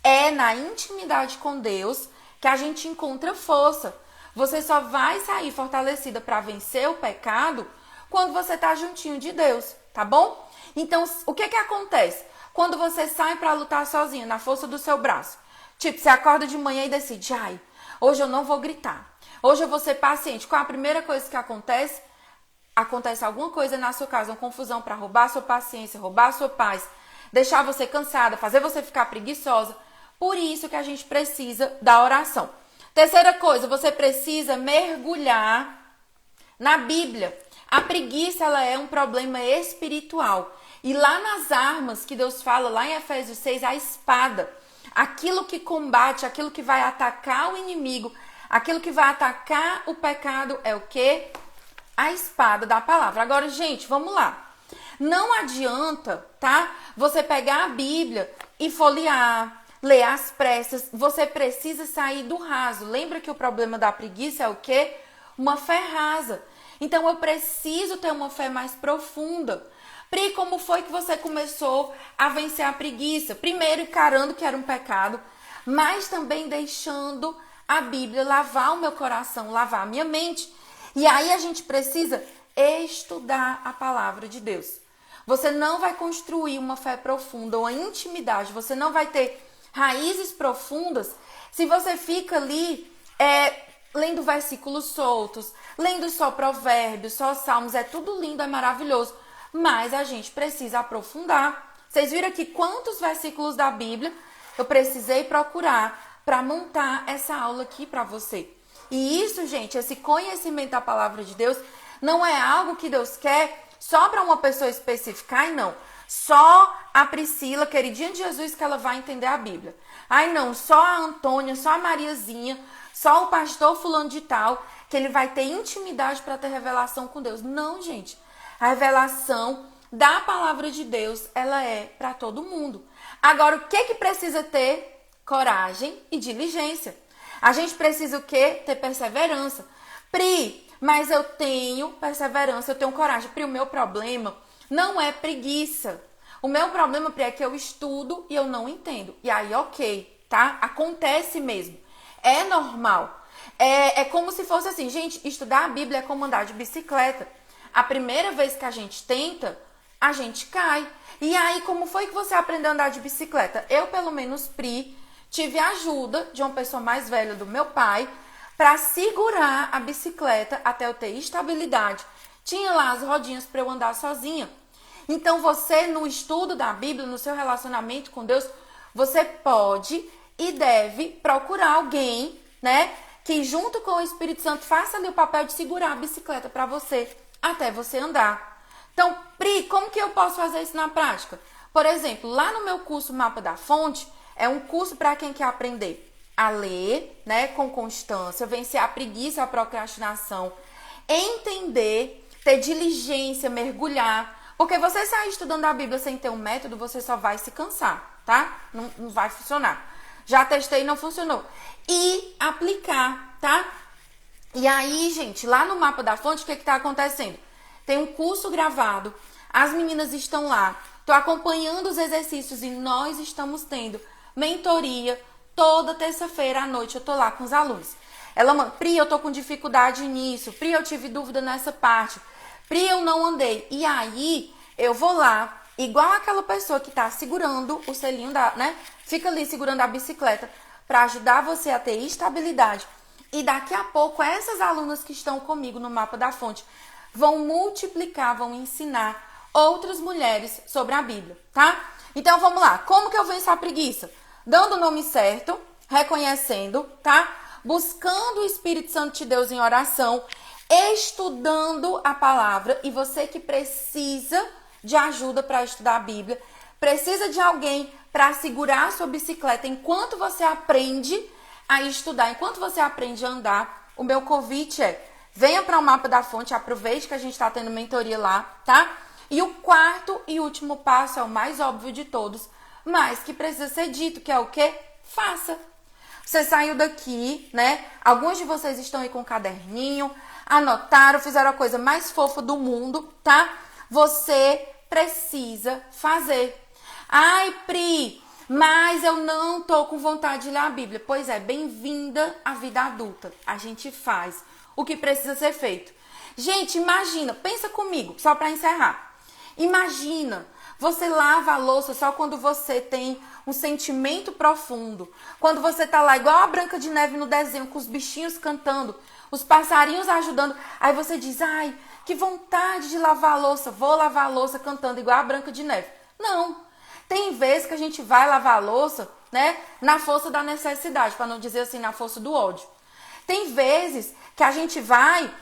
É na intimidade com Deus que a gente encontra força. Você só vai sair fortalecida para vencer o pecado quando você tá juntinho de Deus, tá bom? Então, o que acontece? Quando você sai para lutar sozinha, na força do seu braço. Tipo, você acorda de manhã e decide, hoje eu não vou gritar. Hoje eu vou ser paciente. Qual a primeira coisa que acontece? Acontece alguma coisa na sua casa, uma confusão para roubar a sua paciência, roubar a sua paz, deixar você cansada, fazer você ficar preguiçosa. Por isso que a gente precisa da oração. Terceira coisa, você precisa mergulhar na Bíblia. A preguiça, ela é um problema espiritual. E lá nas armas que Deus fala, lá em Efésios 6, a espada, aquilo que combate, aquilo que vai atacar o inimigo, aquilo que vai atacar o pecado é o quê? A espada da palavra. Agora, gente, vamos lá. Não adianta, tá? Você pegar a Bíblia e folhear, ler às pressas. Você precisa sair do raso. Lembra que o problema da preguiça é o quê? Uma fé rasa. Então, eu preciso ter uma fé mais profunda. Pri, como foi que você começou a vencer a preguiça? Primeiro, encarando que era um pecado, mas também deixando a Bíblia lavar o meu coração, lavar a minha mente. E aí a gente precisa estudar a palavra de Deus. Você não vai construir uma fé profunda, uma intimidade. Você não vai ter raízes profundas se você fica ali lendo versículos soltos, lendo só provérbios, só salmos. É tudo lindo, é maravilhoso. Mas a gente precisa aprofundar. Vocês viram aqui quantos versículos da Bíblia eu precisei procurar para montar essa aula aqui para você. E isso, gente, esse conhecimento da palavra de Deus não é algo que Deus quer só para uma pessoa específica. Ai, não. Só a Priscila, queridinha de Jesus, que ela vai entender a Bíblia. Ai, não. Só a Antônia, só a Mariazinha, só o pastor fulano de tal, que ele vai ter intimidade para ter revelação com Deus. Não, gente. A revelação da palavra de Deus, ela é para todo mundo. Agora, o que precisa ter? Coragem e diligência. A gente precisa o quê? Ter perseverança. Pri, mas eu tenho perseverança, eu tenho coragem. Pri, o meu problema não é preguiça. O meu problema, Pri, é que eu estudo e eu não entendo. E aí, ok, tá? Acontece mesmo. É normal. É como se fosse assim, gente, estudar a Bíblia é como andar de bicicleta. A primeira vez que a gente tenta, a gente cai. E aí, como foi que você aprendeu a andar de bicicleta? Eu, pelo menos, Pri, tive a ajuda de uma pessoa mais velha, do meu pai, para segurar a bicicleta até eu ter estabilidade. Tinha lá as rodinhas para eu andar sozinha. Então, você, no estudo da Bíblia, no seu relacionamento com Deus, você pode e deve procurar alguém, né, que junto com o Espírito Santo faça ali o papel de segurar a bicicleta para você, até você andar. Então, Pri, como que eu posso fazer isso na prática? Por exemplo, lá no meu curso Mapa da Fonte, é um curso para quem quer aprender a ler, né, com constância, vencer a preguiça, a procrastinação, entender, ter diligência, mergulhar. Porque você sair estudando a Bíblia sem ter um método, você só vai se cansar, tá? Não vai funcionar. Já testei e não funcionou. E aplicar, tá? E aí, gente, lá no Mapa da Fonte, o que tá acontecendo? Tem um curso gravado, as meninas estão lá, tô acompanhando os exercícios e nós estamos tendo mentoria toda terça-feira à noite. Eu tô lá com os alunos. Ela manda, Pri, eu tô com dificuldade nisso. Pri, eu tive dúvida nessa parte. Pri, eu não andei. E aí, eu vou lá, igual aquela pessoa que tá segurando o selinho né? Fica ali segurando a bicicleta para ajudar você a ter estabilidade. E daqui a pouco, essas alunas que estão comigo no Mapa da Fonte vão multiplicar, vão ensinar outras mulheres sobre a Bíblia, tá? Então, vamos lá. Como que eu venço a preguiça? Dando o nome certo, reconhecendo, tá? Buscando o Espírito Santo de Deus em oração, estudando a palavra. E você que precisa de ajuda para estudar a Bíblia, precisa de alguém para segurar a sua bicicleta enquanto você aprende a estudar, enquanto você aprende a andar, o meu convite é: venha para o Mapa da Fonte, aproveite que a gente está tendo mentoria lá, tá? E o quarto e último passo é o mais óbvio de todos, mas que precisa ser dito, que é o quê? Faça. Você saiu daqui, né? Alguns de vocês estão aí com um caderninho, anotaram, fizeram a coisa mais fofa do mundo, tá? Você precisa fazer. Ai, Pri, mas eu não tô com vontade de ler a Bíblia. Pois é, bem-vinda à vida adulta. A gente faz o que precisa ser feito. Gente, imagina, pensa comigo, só para encerrar. Imagina, você lava a louça só quando você tem um sentimento profundo. Quando você tá lá igual a Branca de Neve no desenho, com os bichinhos cantando, os passarinhos ajudando. Aí você diz, ai, que vontade de lavar a louça. Vou lavar a louça cantando igual a Branca de Neve. Não. Tem vezes que a gente vai lavar a louça, né, na força da necessidade, para não dizer assim, na força do ódio. Tem vezes que a gente vai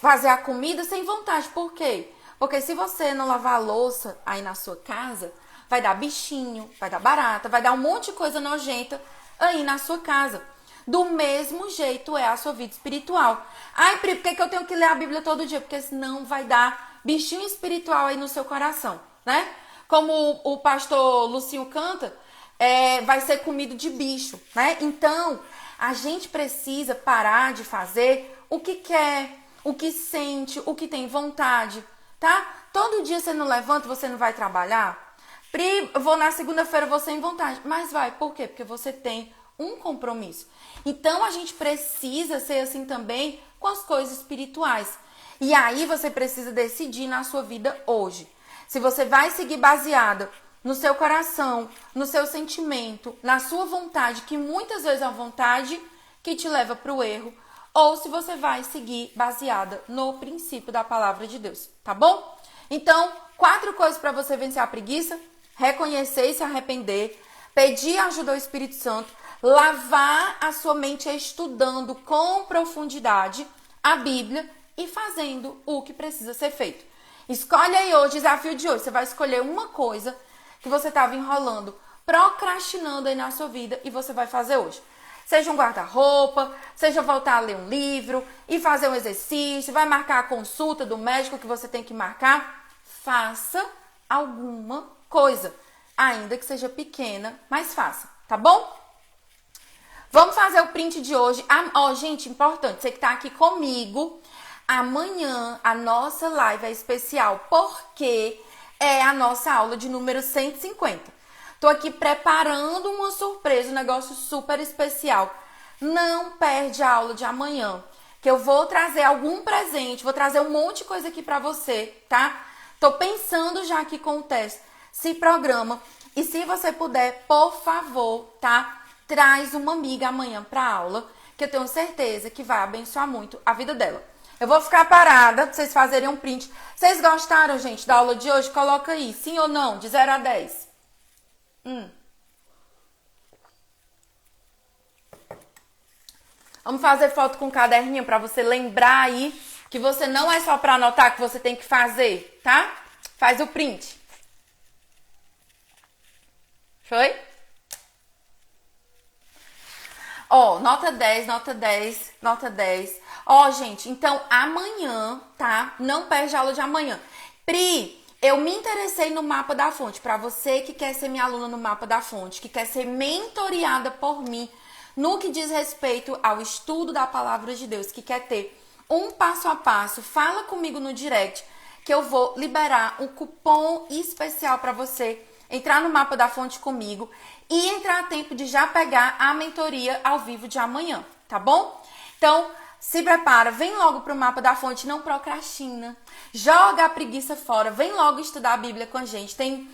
fazer a comida sem vontade. Por quê? Porque se você não lavar a louça aí na sua casa, vai dar bichinho, vai dar barata, vai dar um monte de coisa nojenta aí na sua casa. Do mesmo jeito é a sua vida espiritual. Ai, Pri, por que eu tenho que ler a Bíblia todo dia? Porque senão vai dar bichinho espiritual aí no seu coração, né? Como o pastor Lucinho canta, vai ser comido de bicho, né? Então, a gente precisa parar de fazer o que quer, o que sente, o que tem vontade, tá? Todo dia você não levanta, você não vai trabalhar? Pri, vou na segunda-feira, vou sem vontade. Mas vai, por quê? Porque você tem um compromisso. Então, a gente precisa ser assim também com as coisas espirituais. E aí, você precisa decidir na sua vida hoje. Se você vai seguir baseada no seu coração, no seu sentimento, na sua vontade, que muitas vezes é a vontade que te leva para o erro, ou se você vai seguir baseada no princípio da palavra de Deus, tá bom? Então, 4 coisas para você vencer a preguiça: reconhecer e se arrepender, pedir ajuda ao Espírito Santo, lavar a sua mente estudando com profundidade a Bíblia e fazendo o que precisa ser feito. Escolhe aí hoje, desafio de hoje, você vai escolher uma coisa que você estava enrolando, procrastinando aí na sua vida e você vai fazer hoje. Seja um guarda-roupa, seja voltar a ler um livro e fazer um exercício, vai marcar a consulta do médico que você tem que marcar. Faça alguma coisa, ainda que seja pequena, mas faça, tá bom? Vamos fazer o print de hoje. Gente, importante, você que tá aqui comigo, amanhã a nossa live é especial, porque é a nossa aula de número 150. Tô aqui preparando uma surpresa, um negócio super especial. Não perde a aula de amanhã, que eu vou trazer algum presente, vou trazer um monte de coisa aqui pra você, tá? Tô pensando já aqui com o teste. Se programa. E se você puder, por favor, tá? Traz uma amiga amanhã pra aula, que eu tenho certeza que vai abençoar muito a vida dela. Eu vou ficar parada pra vocês fazerem um print. Vocês gostaram, gente, da aula de hoje? Coloca aí, sim ou não, de 0 a 10. Vamos fazer foto com caderninho pra você lembrar aí que você não é só pra anotar, que você tem que fazer, tá? Faz o print. Foi? Ó, nota 10, nota 10, nota 10. Ó, gente, então amanhã, tá? Não perde a aula de amanhã. Pri, eu me interessei no Mapa da Fonte. Pra você que quer ser minha aluna no Mapa da Fonte, que quer ser mentoreada por mim no que diz respeito ao estudo da palavra de Deus, que quer ter um passo a passo, fala comigo no direct que eu vou liberar um cupom especial pra você entrar no Mapa da Fonte comigo e entrar a tempo de já pegar a mentoria ao vivo de amanhã, tá bom? Então, se prepara, vem logo pro Mapa da Fonte, não procrastina. Joga a preguiça fora, vem logo estudar a Bíblia com a gente. Tem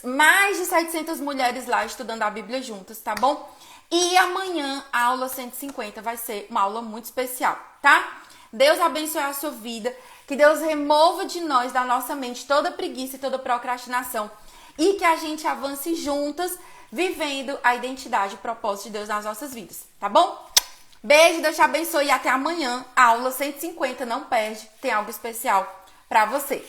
mais de 700 mulheres lá estudando a Bíblia juntas, tá bom? E amanhã, a aula 150 vai ser uma aula muito especial, tá? Deus abençoe a sua vida, que Deus remova de nós, da nossa mente, toda preguiça e toda procrastinação. E que a gente avance juntas, vivendo a identidade e o propósito de Deus nas nossas vidas, tá bom? Beijo, Deus te abençoe e até amanhã, aula 150, não perde, tem algo especial pra você.